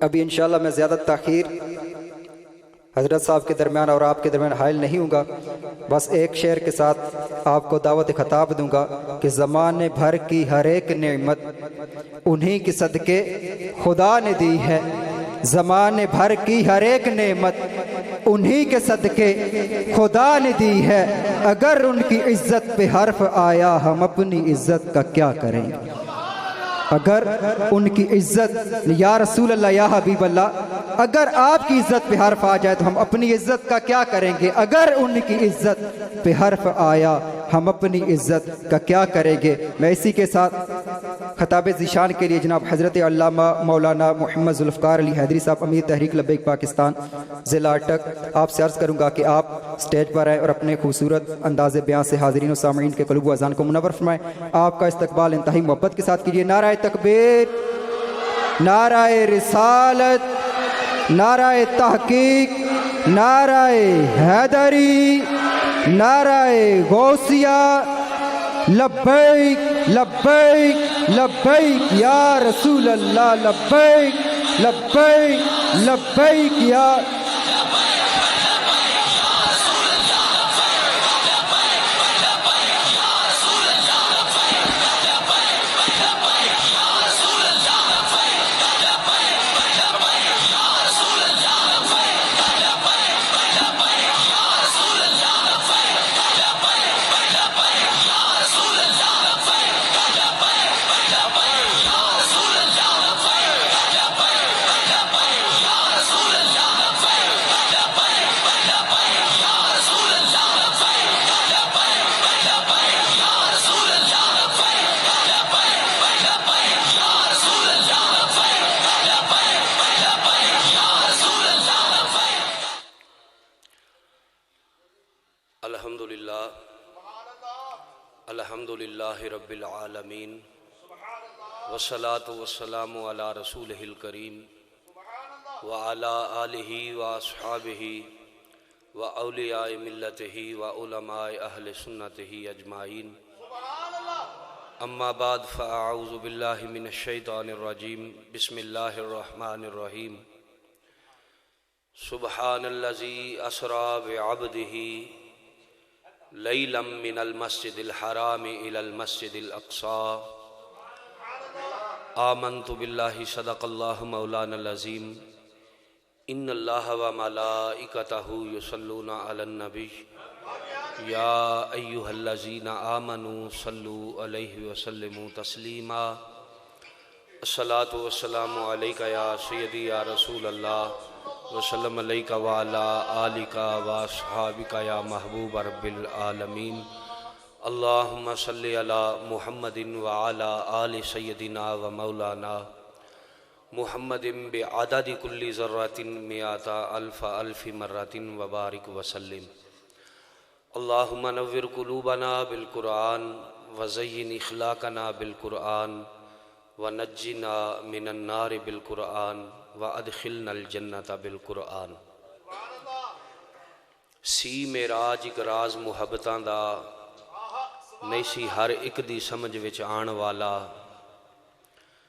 ابھی انشاءاللہ میں زیادہ تاخیر حضرت صاحب کے درمیان اور آپ کے درمیان حائل نہیں ہوں گا، بس ایک شعر کے ساتھ آپ کو دعوت خطاب دوں گا کہ زمانے بھر کی ہر ایک نعمت انہی کے صدقے خدا نے دی ہے، زمانے بھر کی ہر ایک نعمت انہی کے صدقے خدا نے دی ہے، اگر ان کی عزت پہ حرف آیا ہم اپنی عزت کا کیا کریں گے؟ اگر ان کی عزت، یا رسول اللہ یا حبیب اللہ، اگر آپ کی عزت پہ حرف آ جائے تو ہم اپنی عزت کا کیا کریں گے؟ اگر ان کی عزت پہ حرف آیا ہم اپنی عزت کا کیا کریں گے؟ میں اسی کے ساتھ خطاب ذیشان کے لیے جناب حضرت علامہ مولانا محمد ذوالفقار علی حیدری صاحب امیر تحریک لبیک پاکستان ضلع اٹک، آپ سے عرض کروں گا کہ آپ سٹیج پر آئیں اور اپنے خوبصورت انداز بیان سے حاضرین و سامعین کے قلوب و اذان کو منور فرمائیں۔ آپ کا استقبال انتہائی محبت کے ساتھ کیجیے۔ نعرہ تکبیر، نعرہ رسالت، نعرہ تحقیق، نعرہ حیدری، نعرہ غوثیہ، لبیک لبیک لبیک یا رسول اللہ، لبیک لبیک لبیک یا الحمدللہ رب العالمین والصلاة والسلام علی رسولہ الکریم وعلی آلہ واصحابہ واولیاء ملتہ وعلماء اہل سنتہ اجمعین، اما بعد فاعوذ باللہ من الشیطان الرجیم، بسم اللہ الرحمن الرحیم۔ سبحان الذی اسری بعبدہ لیلا من المسجد الحرام الى المسجد الاقصى، آمنت باللہ صدق اللہ مولانا العظیم، ان اللہ وملائکتہ یصلون علی النبی یا ایہا الذین آمنوا صلوا علیہ وسلموا تسلیما۔ الصلاۃ والسلام علیک یا سیدی یا رسول اللہ، وسلم علیک وعلا آلک واصحابک یا محبوب رب العالمین۔ اللہم صلی علی محمد وعلا آل سیدنا و مولانا محمد بعدد کل ذرۃ مئات الف الف مرۃ وبارک وسلم۔ اللہم نور قلوبنا بالقرآن وزین اخلاقنا بالقرآن ونجنا من النار بالقرآن وادخلنا الجنت بالقرآن۔ سی معراج ایک راز محبتاں دا نہیں سی ہر ایک دی سمجھ وچ آن والا،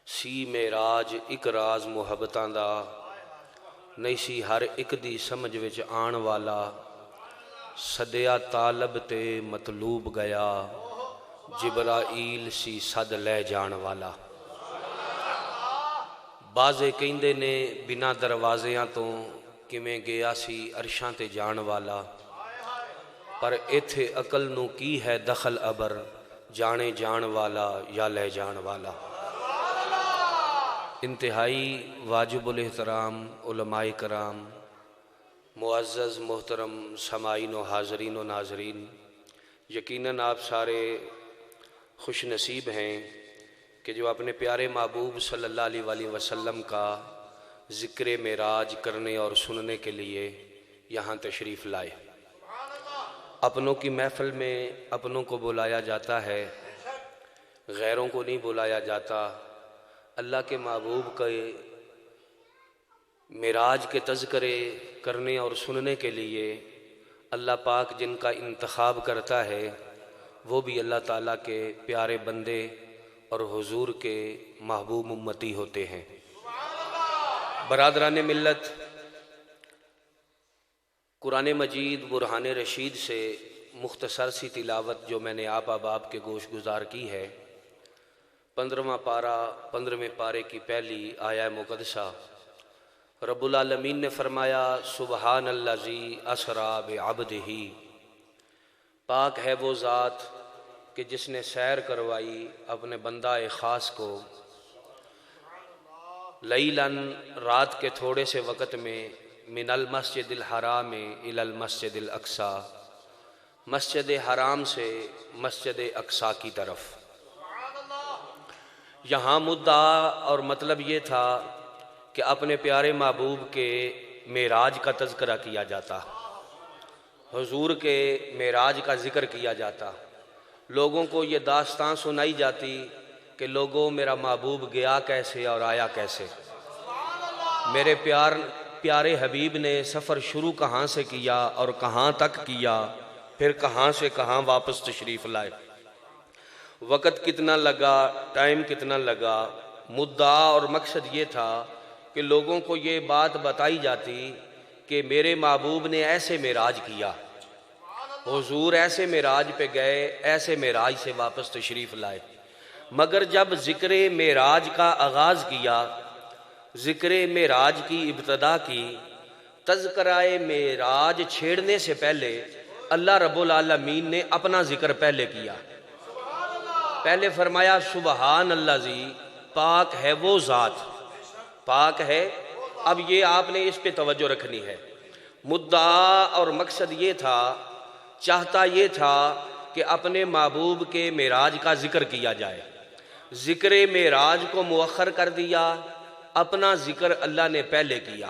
سی معراج ایک راز محبتاں دا نہیں سی ہر ایک دی سمجھ وچ آن والا، صدیا طالب تے مطلوب گیا، جبرائیل سی صد لے جان والا۔ بازے کہندے نے بنا دروازیاں تو کیویں گیا سی عرشاں تے جان والا، پر ایتھے عقل نو کی ہے دخل ابر، جانے جان والا یا لے جان والا۔ انتہائی واجب الاحترام علماء کرام، معزز محترم سامعین و حاضرین و ناظرین، یقیناً آپ سارے خوش نصیب ہیں کہ جو اپنے پیارے محبوب صلی اللہ علیہ وآلہ وسلم کا ذکر معراج کرنے اور سننے کے لیے یہاں تشریف لائے۔ اپنوں کی محفل میں اپنوں کو بلایا جاتا ہے، غیروں کو نہیں بلایا جاتا۔ اللہ کے محبوب کے معراج کے تذکرے کرنے اور سننے کے لیے اللہ پاک جن کا انتخاب کرتا ہے وہ بھی اللہ تعالیٰ کے پیارے بندے اور حضور کے محبوب امتی ہوتے ہیں۔ برادران ملت، قرآن مجید برہان رشید سے مختصر سی تلاوت جو میں نے آپ احباب کے گوش گزار کی ہے، 15واں پارہ 15ویں پارے کی پہلی آیہ مقدسہ، رب العالمین نے فرمایا سبحان الذی اسری بعبدہ، پاک ہے وہ ذات کہ جس نے سیر کروائی اپنے بندہ خاص کو، لیلاً رات کے تھوڑے سے وقت میں، من المسجد الحرام الی المسجد الاقصی، مسجد حرام سے مسجد اقصی کی طرف۔ یہاں مدعا اور مطلب یہ تھا کہ اپنے پیارے محبوب کے معراج کا تذکرہ کیا جاتا، حضور کے معراج کا ذکر کیا جاتا، لوگوں کو یہ داستان سنائی جاتی کہ لوگوں میرا محبوب گیا کیسے اور آیا کیسے، میرے پیارے حبیب نے سفر شروع کہاں سے کیا اور کہاں تک کیا، پھر کہاں سے کہاں واپس تشریف لائے، وقت کتنا لگا، ٹائم کتنا لگا۔ مدعا اور مقصد یہ تھا کہ لوگوں کو یہ بات بتائی جاتی کہ میرے محبوب نے ایسے معراج کیا، حضور ایسے معراج پہ گئے، ایسے معراج سے واپس تشریف لائے۔ مگر جب ذکر معراج کا آغاز کیا، ذکر معراج کی ابتدا کی، تذکرہ معراج چھیڑنے سے پہلے اللہ رب العالمین نے اپنا ذکر پہلے کیا۔ پہلے فرمایا سبحان الذی، پاک ہے وہ ذات، پاک ہے۔ اب یہ آپ نے اس پہ توجہ رکھنی ہے۔ مدعا اور مقصد یہ تھا، چاہتا یہ تھا کہ اپنے محبوب کے معراج کا ذکر کیا جائے، ذکر معراج کو مؤخر کر دیا، اپنا ذکر اللہ نے پہلے کیا۔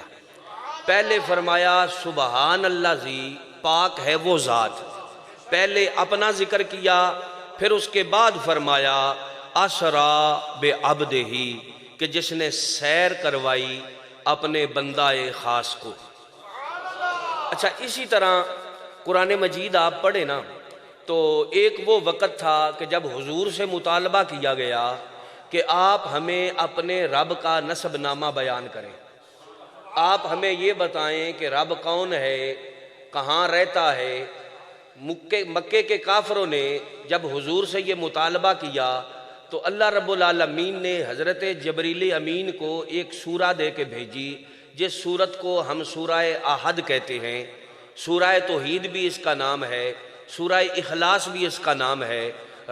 پہلے فرمایا سبحان الذی، پاک ہے وہ ذات، پہلے اپنا ذکر کیا، پھر اس کے بعد فرمایا اسری بعبدہ، کہ جس نے سیر کروائی اپنے بندہ خاص کو۔ اچھا، اسی طرح قرآن مجید آپ پڑھیں نا تو ایک وہ وقت تھا کہ جب حضور سے مطالبہ کیا گیا کہ آپ ہمیں اپنے رب کا نسب نامہ بیان کریں، آپ ہمیں یہ بتائیں کہ رب کون ہے، کہاں رہتا ہے۔ مکے کے کافروں نے جب حضور سے یہ مطالبہ کیا تو اللہ رب العالمین نے حضرت جبریل امین کو ایک سورہ دے کے بھیجی، جس سورت کو ہم سورہ احد کہتے ہیں، سورہ توحید بھی اس کا نام ہے، سورہ اخلاص بھی اس کا نام ہے۔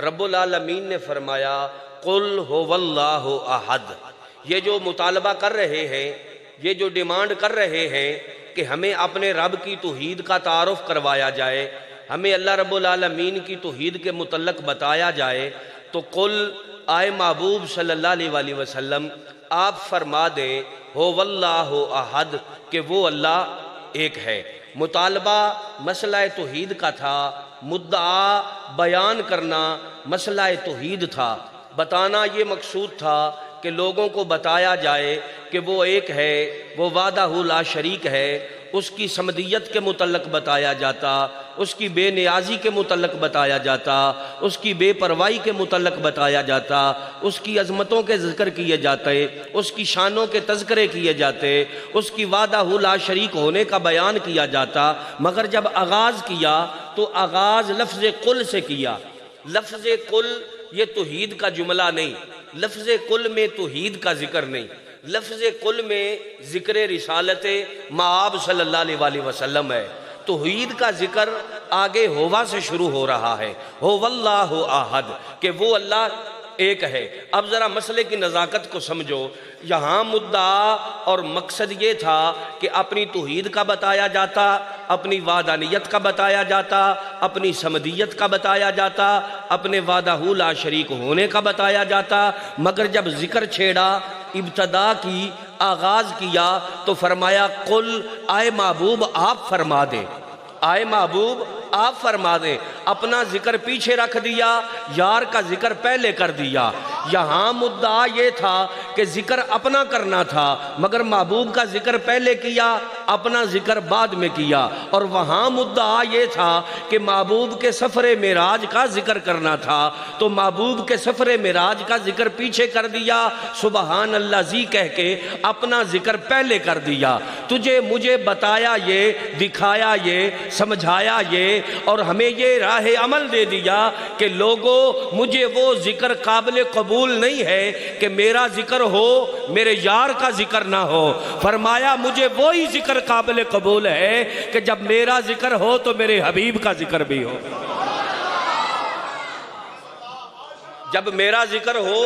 رب العالمین نے فرمایا قل هو اللہ احد، یہ جو مطالبہ کر رہے ہیں، یہ جو ڈیمانڈ کر رہے ہیں کہ ہمیں اپنے رب کی توحید کا تعارف کروایا جائے، ہمیں اللہ رب العالمین کی توحید کے متعلق بتایا جائے، تو قل، آئے محبوب صلی اللہ علیہ وآلہ وسلم آپ فرما دیں هو اللہ احد، کہ وہ اللہ ایک ہے۔ مطالبہ مسئلہ توحید کا تھا، مدعا بیان کرنا مسئلہ توحید تھا، بتانا یہ مقصود تھا کہ لوگوں کو بتایا جائے کہ وہ ایک ہے، وہ وحدہ لا شریک ہے، اس کی صمدیت کے متعلق بتایا جاتا، اس کی بے نیازی کے متعلق بتایا جاتا، اس کی بے پرواہی کے متعلق بتایا جاتا، اس کی عظمتوں کے ذکر کیے جاتے، اس کی شانوں کے تذکرے کیے جاتے، اس کی وحدہ لا شریک ہونے کا بیان کیا جاتا۔ مگر جب آغاز کیا تو آغاز لفظ قل سے کیا۔ لفظ قل یہ توحید کا جملہ نہیں، لفظ قل میں توحید کا ذکر نہیں، لفظ قل میں ذکر رسالت مآب صلی اللہ علیہ وآلہ وسلم ہے۔ توحید کا ذکر آگے ہوا سے شروع ہو رہا ہے، هو اللہ احد، کہ وہ اللہ ایک ہے۔ اب ذرا مسئلے کی نزاکت کو سمجھو، یہاں مدعا اور مقصد یہ تھا کہ اپنی توحید کا بتایا جاتا، اپنی وحدانیت کا بتایا جاتا، اپنی صمدیت کا بتایا جاتا، اپنے وحدہ لا شریک ہونے کا بتایا جاتا۔ مگر جب ذکر چھیڑا، ابتدا کی، آغاز کیا، تو فرمایا قل، آئے محبوب آپ فرما دیں، آئے محبوب آپ فرما دیں۔ اپنا ذکر پیچھے رکھ دیا، یار کا ذکر پہلے کر دیا۔ یہاں مدعا یہ تھا کہ ذکر اپنا کرنا تھا، مگر محبوب کا ذکر پہلے کیا، اپنا ذکر بعد میں کیا، اور وہاں مدعا یہ تھا کہ محبوب کے سفر معراج کا ذکر کرنا تھا، تو محبوب کے سفر معراج کا ذکر پیچھے کر دیا، سبحان اللہ زی کہہ کے اپنا ذکر پہلے کر دیا۔ تجھے مجھے بتایا یہ، دکھایا یہ، سمجھایا یہ، اور ہمیں یہ راہ عمل دے دیا کہ لوگوں مجھے وہ ذکر قابل قبول نہیں ہے کہ میرا ذکر ہو میرے یار کا ذکر نہ ہو، فرمایا مجھے وہی ذکر قابل قبول ہے کہ جب میرا ذکر ہو تو میرے حبیب کا ذکر بھی ہو، جب میرا ذکر ہو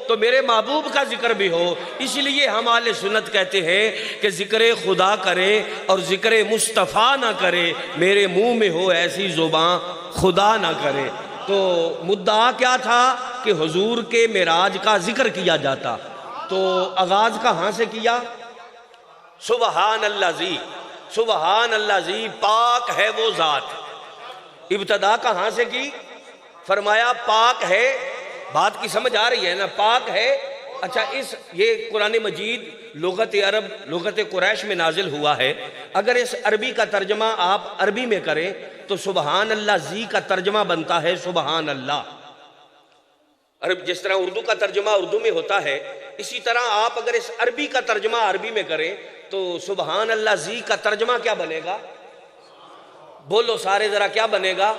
تو میرے محبوب کا ذکر بھی ہو۔ اس لیے ہم اہل سنت کہتے ہیں کہ ذکر خدا کرے اور ذکر مصطفیٰ نہ کرے، میرے منہ میں ہو ایسی زبان خدا نہ کرے۔ تو مدعا کیا تھا کہ حضور کے معراج کا ذکر کیا جاتا، تو آغاز کہاں سے کیا؟ سبحان اللہ زی، سبحان اللہ زی، پاک ہے وہ ذات۔ ابتدا کہاں سے کی؟ فرمایا پاک ہے، بات کی سمجھ آ رہی ہے نا، پاک ہے۔ اچھا یہ قرآن مجید لغت عرب، لغت قریش میں نازل ہوا ہے، اگر اس عربی کا ترجمہ آپ عربی میں کریں تو سبحان اللہ زی کا ترجمہ بنتا ہے سبحان اللہ۔ جس طرح اردو کا ترجمہ اردو میں ہوتا ہے، اسی طرح آپ اگر اس عربی کا ترجمہ عربی میں کریں تو سبحان اللہ زی کا ترجمہ کیا بنے گا؟ بولو سارے ذرا، کیا بنے گا؟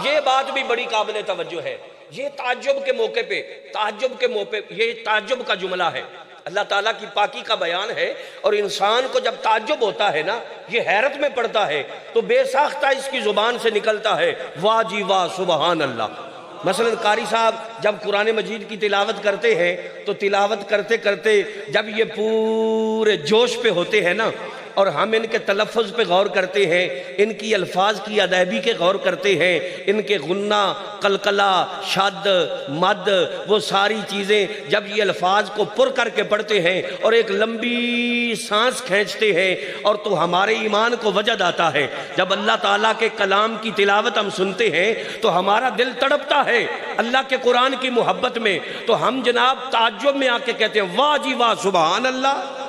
یہ بات بھی بڑی قابل توجہ ہے، یہ تعجب کے موقع پہ، یہ تعجب کا جملہ ہے، اللہ تعالیٰ کی پاکی کا بیان ہے، اور انسان کو جب تعجب ہوتا ہے نا، یہ حیرت میں پڑتا ہے تو بے ساختہ اس کی زبان سے نکلتا ہے واہ جی واہ سبحان اللہ۔ مثلا قاری صاحب جب قرآن مجید کی تلاوت کرتے ہیں تو تلاوت کرتے کرتے جب یہ پورے جوش پہ ہوتے ہیں نا، اور ہم ان کے تلفظ پہ غور کرتے ہیں، ان کی الفاظ کی ادائیگی کے غور کرتے ہیں، ان کے غنہ، قلقلہ، شد، مد، وہ ساری چیزیں جب یہ الفاظ کو پر کر کے پڑھتے ہیں اور ایک لمبی سانس کھینچتے ہیں، اور تو ہمارے ایمان کو وجد آتا ہے۔ جب اللہ تعالیٰ کے کلام کی تلاوت ہم سنتے ہیں تو ہمارا دل تڑپتا ہے اللہ کے قرآن کی محبت میں، تو ہم جناب تعجب میں آ کے کہتے ہیں واہ جی واہ سبحان اللہ۔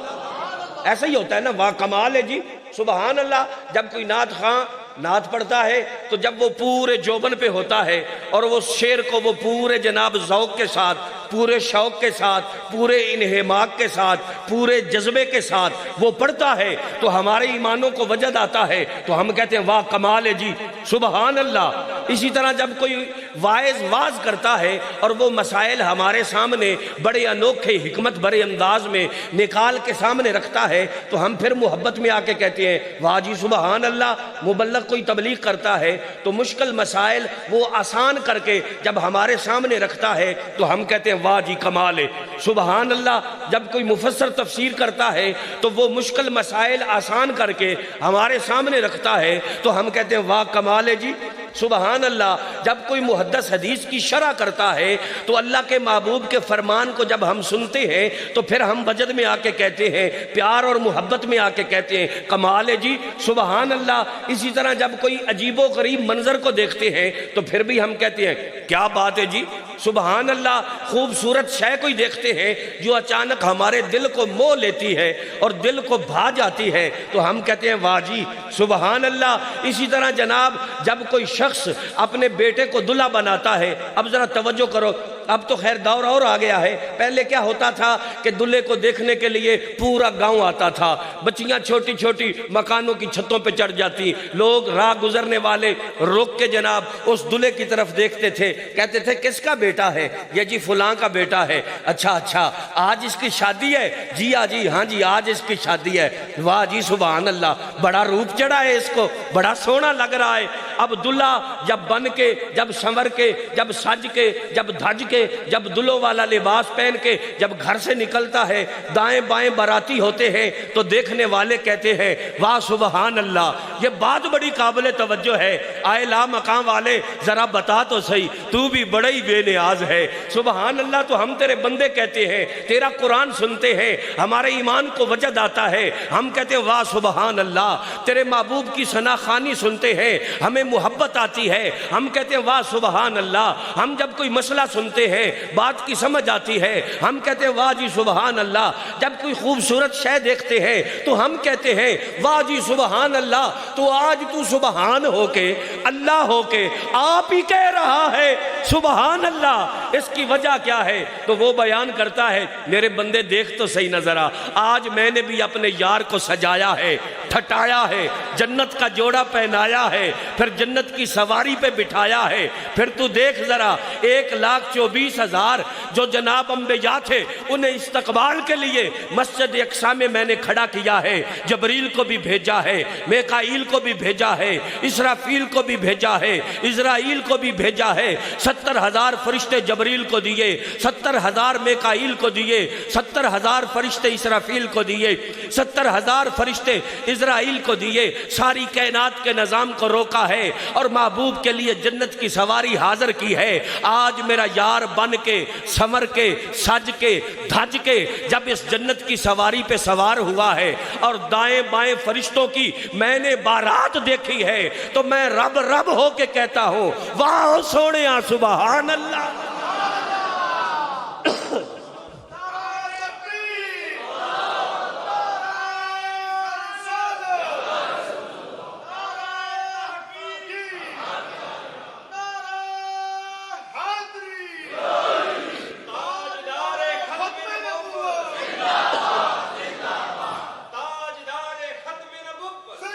ایسا ہی ہوتا ہے نا، واہ کمال ہے جی سبحان اللہ۔ جب کوئی نعت خواں نعت پڑھتا ہے تو جب وہ پورے جوبن پہ ہوتا ہے اور وہ شعر کو وہ پورے جناب ذوق کے ساتھ، پورے شوق کے ساتھ، پورے انہماک کے ساتھ، پورے جذبے کے ساتھ وہ پڑھتا ہے تو ہمارے ایمانوں کو وجد آتا ہے، تو ہم کہتے ہیں واہ کمال ہے جی سبحان اللہ۔ اسی طرح جب کوئی واعظ کرتا ہے اور وہ مسائل ہمارے سامنے بڑے انوکھے حکمت بھرے انداز میں نکال کے سامنے رکھتا ہے تو ہم پھر محبت میں آ کے کہتے ہیں واہ جی سبحان اللہ۔ مبلغ کوئی تبلیغ کرتا ہے تو مشکل مسائل وہ آسان کر کے جب ہمارے سامنے رکھتا ہے تو ہم کہتے ہیں واہ جی کمال ہے سبحان اللہ۔ جب کوئی مفسر تفسیر کرتا ہے تو وہ مشکل مسائل آسان کر کے ہمارے سامنے رکھتا ہے تو ہم کہتے ہیں واہ کمال ہے جی سبحان اللہ۔ جب کوئی محدث حدیث کی شرح کرتا ہے تو اللہ کے محبوب کے فرمان کو جب ہم سنتے ہیں تو پھر ہم وجد میں آ کے کہتے ہیں، پیار اور محبت میں آ کے کہتے ہیں کمال ہے جی سبحان اللہ۔ اسی طرح جب کوئی عجیب و غریب منظر کو دیکھتے ہیں تو پھر بھی ہم کہتے ہیں کیا بات ہے جی سبحان اللہ۔ خوبصورت شے کوئی دیکھتے ہیں جو اچانک ہمارے دل کو موہ لیتی ہے اور دل کو بھا جاتی ہے تو ہم کہتے ہیں واہ جی سبحان اللہ۔ اسی طرح جناب جب کوئی شخص اپنے بیٹے کو دلہا بناتا ہے، اب ذرا توجہ کرو، اب تو خیر دور اور آ گیا ہے، پہلے کیا ہوتا تھا کہ دلہے کو دیکھنے کے لیے پورا گاؤں آتا تھا، بچیاں چھوٹی چھوٹی مکانوں کی چھتوں پہ چڑھ جاتی، لوگ راہ گزرنے والے رک کے جناب اس دلہے کی طرف دیکھتے تھے، کہتے تھے کس کا بیٹا ہے؟ یہ جی فلاں کا بیٹا ہے۔ اچھا آج اس کی شادی ہے؟ جی ہاں جی آج اس کی شادی ہے۔ واہ جی سبحان اللہ، بڑا روپ چڑھا ہے اس کو، بڑا سونا لگ رہا ہے۔ اب دلہا جب بن کے، جب سنور کے، جب سج کے، جب دھج کے جب دلوں والا لباس پہن کے جب گھر سے نکلتا ہے، دائیں بائیں باراتی ہوتے ہیں تو دیکھنے والے کہتے ہیں واہ سبحان اللہ۔ یہ بات بڑی قابل توجہ ہے۔ آئے لا مقام والے ذرا بتا تو صحیح، تو بھی بڑا ہی بے نیاز ہے۔ سبحان اللہ تو ہم تیرے بندے کہتے ہیں، تیرا قرآن سنتے ہیں، ہمارے ایمان کو وجد آتا ہے، ہم کہتے ہیں واہ سبحان اللہ۔ تیرے محبوب کی ثنا خوانی سنتے ہیں، ہمیں محبت آتی ہے، ہم کہتے ہیں واہ سبحان اللہ۔ ہم جب کوئی مسئلہ سنتے ہیں، بات کی سمجھ آتی ہے، ہم کہتے ہیں واہ جی سبحان اللہ۔ جب کوئی خوبصورت شے دیکھتے ہیں تو ہم کہتے ہیں واہ جی سبحان اللہ۔ تو آج تو سبحان ہو کے، اللہ ہو کے آپ ہی کہہ رہا ہے سبحان اللہ، اس کی وجہ کیا ہے؟ تو وہ بیان کرتا ہے میرے بندے دیکھ تو صحیح نظر آج میں نے بھی اپنے یار کو سجایا ہے، ٹھٹایا ہے، جنت کا جوڑا پہنایا ہے، پھر جنت کی سواری پہ بٹھایا ہے۔ پھر تو دیکھ ذرا 1,24,000 جو جناب انبیاء تھے انہیں استقبال کے لیے مسجد اقصیٰ میں میں نے کھڑا کیا ہے، جبریل کو بھی بھیجا ہے، میکائیل کو بھی بھیجا ہے، اسرافیل کو بھی بھیجا ہے، اسرائیل کو بھی بھیجا ہے۔ 70,000 فرشتے جبریل کو دیے، 70,000 میکائیل کو دیے، 70,000 فرشتے اسرافیل کو دیے، 70,000 فرشتے اسرائیل کو دیے۔ ساری کائنات کے نظام کو روکا ہے اور محبوب کے لیے جنت کی سواری حاضر کی ہے۔ آج میرا یار بن کے، سمر کے، سج کے، دھج کے جب اس جنت کی سواری پہ سوار ہوا ہے اور دائیں بائیں فرشتوں کی میں نے بارات دیکھی ہے تو میں رب رب ہو کے کہتا ہوں واہ سونیا سبحان اللہ۔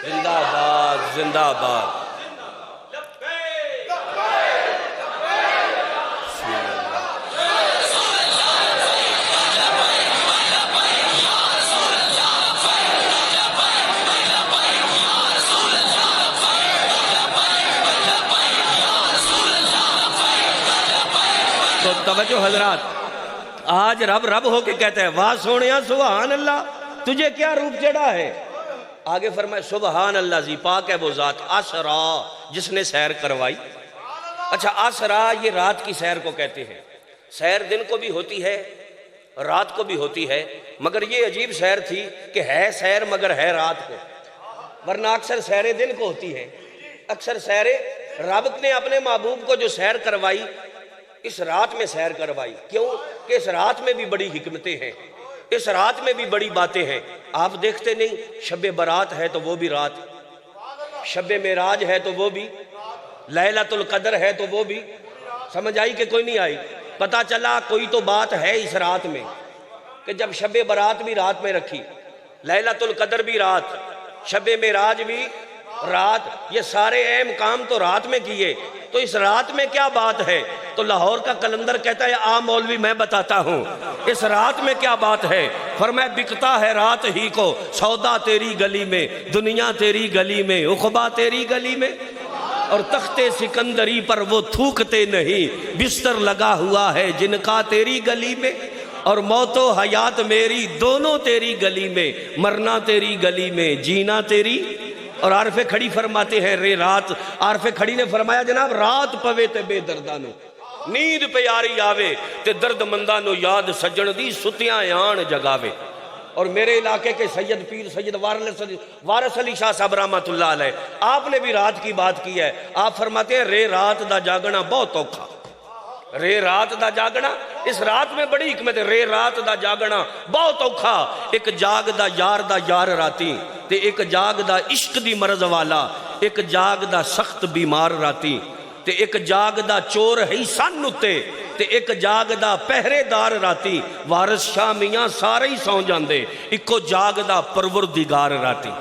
زندہ باد زندہ باد۔ تو توجہ حضرات، آج رب رب ہو کے کہتا ہے واہ سونیا سبحان اللہ، تجھے کیا روپ چڑھا ہے؟ آگے فرمائے سبحان اللہ زی پاک ہے وہ ذات اسرا جس نے سیر کروائی۔ اچھا اسرا یہ رات کی سیر کو کہتے ہیں۔ سیر دن کو بھی ہوتی ہے، رات کو بھی ہوتی ہے، مگر یہ عجیب سیر تھی کہ ہے سیر مگر ہے رات کو، ورنہ اکثر سیر دن کو ہوتی ہے۔ اکثر سیر رب نے اپنے محبوب کو جو سیر کروائی اس رات میں سیر کروائی، کیوں کہ اس رات میں بھی بڑی حکمتیں ہیں، اس رات میں بھی بڑی باتیں ہیں۔ آپ دیکھتے نہیں شب برات ہے تو وہ بھی رات، شب معراج ہے تو وہ بھی، لیلۃ القدر ہے تو وہ بھی، سمجھ آئی کہ کوئی نہیں آئی؟ پتہ چلا کوئی تو بات ہے اس رات میں کہ جب شب برات بھی رات میں رکھی، لیلۃ القدر بھی رات، شب معراج بھی رات، یہ سارے اہم کام تو رات میں کیے، تو اس رات میں کیا بات ہے؟ تو لاہور کا کلندر کہتا ہے آ مولوی میں بتاتا ہوں اس رات میں کیا بات ہے۔ فرمایا بکتا ہے رات ہی کو سودا تیری گلی میں، دنیا تیری گلی میں، عقبہ تیری گلی میں، اور تخت سکندری پر وہ تھوکتے نہیں، بستر لگا ہوا ہے جن کا تیری گلی میں، اور موت و حیات میری دونوں تیری گلی میں، مرنا تیری گلی میں، جینا تیری۔ اور عارف کھڑی فرماتے ہیں رے رات، عارف کھڑی نے فرمایا جناب رات پوے تے بے دردانو، نیند پیاری آوے تے درد مندانو یاد سجن دی ستیاں آن جگاوے۔ اور میرے علاقے کے سید پیر سید وارث علی شاہ صاحب رحمۃ اللہ علیہ، آپ نے بھی رات کی بات کی ہے۔ آپ فرماتے ہیں رے رات دا جاگنا بہت اوکھا، رے رات دا جاگنا، اس رات میں بڑی حکمت ہے، رے رات دا جاگنا بہت اوکھا، ایک جاگ دا یار راتی تے ایک جاگ دا عشق دی مرض والا، ایک جاگ دا سخت بیمار راتی تے ایک جاگ دا چور ہی سن اتے تے ایک جاگ دا پہرے دار راتی، وارث شاہ میاں سارے ہی سو جاندے، ایکو جاگ دا پروردگار راتی۔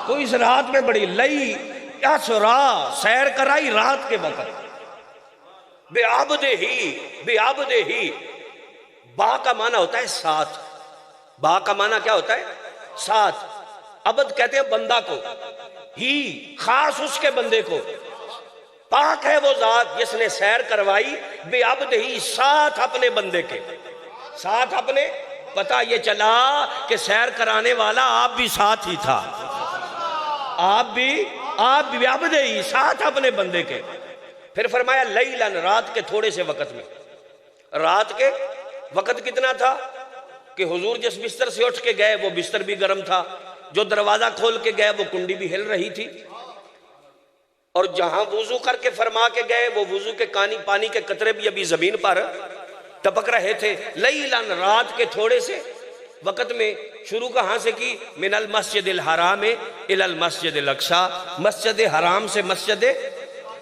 تو اس رات میں بڑی لئی اسرا سیر کرائی رات کے وقت، بے عبدہ ہی، با کا معنی ہوتا ہے ساتھ، با کا معنی کیا ہوتا ہے؟ ساتھ۔ عبد کہتے ہیں بندہ کو، ہی خاص اس کے بندے کو، پاک ہے وہ ذات جس نے سیر کروائی بے عبد ہی ساتھ اپنے بندے کے، ساتھ اپنے، پتہ یہ چلا کہ سیر کرانے والا آپ بھی ساتھ ہی تھا، آپ بھی بے عبد ہی ساتھ اپنے بندے کے۔ پھر فرمایا لیلن، رات کے تھوڑے سے وقت میں، رات کے وقت کتنا تھا کہ حضور جس بستر سے اٹھ کے گئے وہ بستر بھی گرم تھا، جو دروازہ کھول کے گئے وہ کنڈی بھی ہل رہی تھی، اور جہاں وضو کر کے فرما کے گئے وہ وضو کے پانی کے قطرے بھی ابھی زمین پر ٹپک رہے تھے۔ لیلن، رات کے تھوڑے سے وقت میں، شروع کہاں سے کی؟ من المسجد الحرام الی المسجد الاقصی، مسجد حرام سے مسجد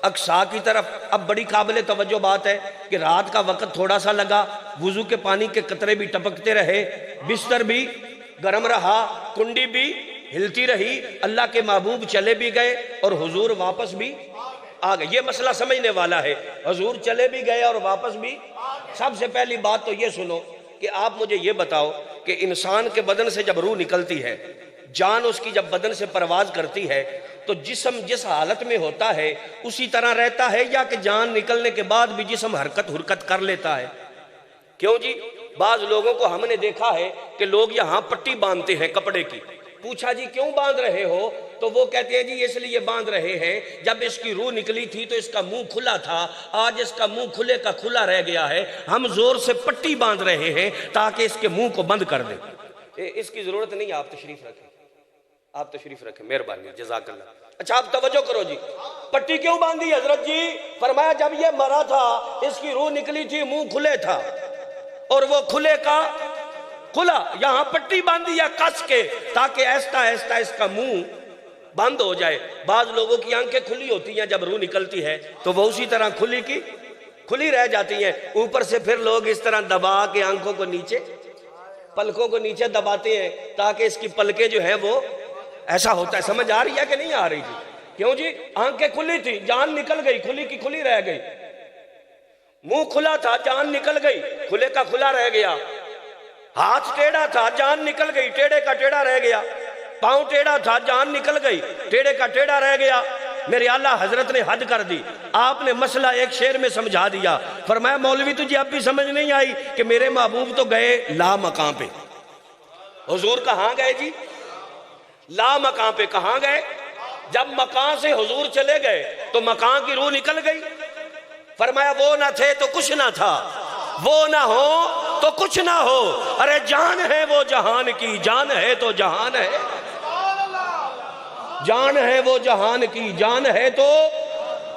اقصی کی طرف۔ اب بڑی قابل توجہ بات ہے کہ رات کا وقت تھوڑا سا لگا، وضو کے پانی کے قطرے بھی ٹپکتے رہے، بستر بھی گرم رہا، کنڈی بھی ہلتی رہی، اللہ کے محبوب چلے بھی گئے اور حضور واپس بھی آ گئے۔ یہ مسئلہ سمجھنے والا ہے، حضور چلے بھی گئے اور واپس بھی۔ سب سے پہلی بات تو یہ سنو کہ آپ مجھے یہ بتاؤ کہ انسان کے بدن سے جب روح نکلتی ہے، جان اس کی جب بدن سے پرواز کرتی ہے، تو جسم جس حالت میں ہوتا ہے اسی طرح رہتا ہے، یا کہ جان نکلنے کے بعد بھی جسم حرکت کر لیتا ہے؟ کیوں جی؟ بعض لوگوں کو ہم نے دیکھا ہے کہ لوگ یہاں پٹی باندھتے ہیں کپڑے کی، پوچھا جی کیوں باندھ رہے ہو تو وہ کہتے ہیں جی اس لیے باندھ رہے ہیں، جب اس کی روح نکلی تھی تو اس کا منہ کھلا تھا، آج اس کا منہ کھلے کا کھلا رہ گیا ہے، ہم زور سے پٹی باندھ رہے ہیں تاکہ اس کے منہ کو بند کر دیں۔ اس کی ضرورت نہیں، آپ تشریف رکھیں، آپ تشریف رکھیں، مہربانی، جزاک اللہ۔ اچھا آپ توجہ کرو جی، پٹی کیوں باندھی حضرت جی؟ فرمایا جب یہ مرا تھا اس کی روح نکلی تھی، منہ کھلے تھا، اور وہ کھلے کا کھلا، یہاں پٹی باندھی یا کس کے تاکہ ایستا ایستا اس کا منہ بند ہو جائے۔ بعض لوگوں کی آنکھیں کھلی ہوتی ہیں، جب روح نکلتی ہے تو وہ اسی طرح کھلی کی کھلی رہ جاتی ہیں، اوپر سے پھر لوگ اس طرح دبا کے آنکھوں کو نیچے، پلکوں کو نیچے دباتے ہیں تاکہ اس کی پلکیں جو ہیں وہ ایسا ہوتا ہے۔ سمجھ آ رہی ہے کہ نہیں آ رہی جی؟ کیوں جی؟ آنکھیں کھلی تھی، جان نکل گئی، کھلی کی کھلی رہ گئی، منہ کھلا تھا، جان نکل گئی، کھلے کا کھلا رہ گیا، ہاتھ ٹیڑھا تھا، جان نکل گئی، ٹیڑھے کا ٹیڑھا رہ گیا، پاؤں ٹیڑھا تھا، جان نکل گئی، ٹیڑھے کا ٹیڑھا رہ گیا۔ میرے اعلیٰ حضرت نے حد کر دی، آپ نے مسئلہ ایک شعر میں سمجھا دیا۔ فرمایا مولوی تجھے اب بھی سمجھ نہیں آئی کہ میرے محبوب تو گئے لا مقام پہ۔ حضور کہاں گئے جی؟ لا مقام پہ کہاں گئے؟ جب مکان سے حضور چلے گئے تو مکان کی روح نکل گئی۔ فرمایا وہ نہ تھے تو کچھ نہ تھا، وہ نہ ہو تو کچھ نہ ہو، ارے جان ہے وہ جہان کی، جان ہے تو جہان ہے، جان ہے وہ جہان کی، جان ہے تو۔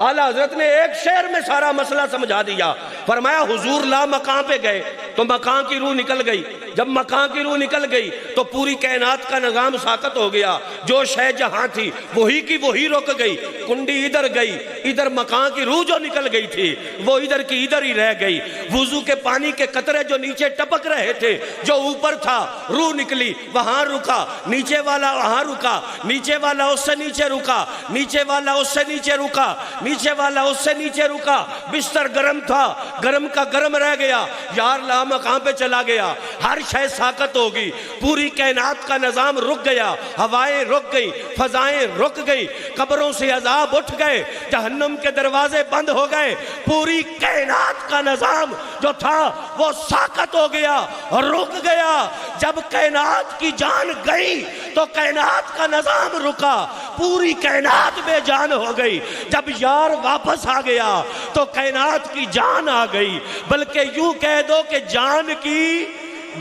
اعلیٰ حضرت نے ایک شعر میں سارا مسئلہ سمجھا دیا۔ فرمایا حضور لا مکان پہ گئے تو مکان کی روح نکل گئی، جب مکان کی روح نکل گئی تو پوری کائنات کا نظام ساقط ہو گیا، جو شے جہاں تھی وہی کی وہی رک گئی، کنڈی ادھر گئی، ادھر مکان کی روح جو نکل گئی تھی وہ ادھر کی ادھر ہی رہ گئی، وضو کے پانی کے قطرے جو نیچے ٹپک رہے تھے، جو اوپر تھا روح نکلی وہاں رکا، نیچے والا وہاں رکا، نیچے والا اس سے نیچے رکا، نیچے والا اس سے نیچے رکا، نیچے والا اس سے نیچے رکا، بستر گرم تھا، گرم کا گرم رہ گیا، یار لا مقام پہ چلا گیا، ہر شے ساقط ہوگی، پوری کائنات کا نظام رک گیا، ہوائیں رک گئی، فضائیں رک گئی، قبروں سے عذاب اٹھ گئے، جہنم کے دروازے بند ہو گئے، پوری کائنات کا نظام جو تھا وہ ساقط ہو گیا اور رک گیا۔ جب کائنات کی جان گئی تو کائنات کا نظام رکا، پوری کائنات بے جان ہو گئی۔ جب یار واپس آ گیا تو کائنات کی جان آ گئی، بلکہ یوں کہہ دو کہ جان کی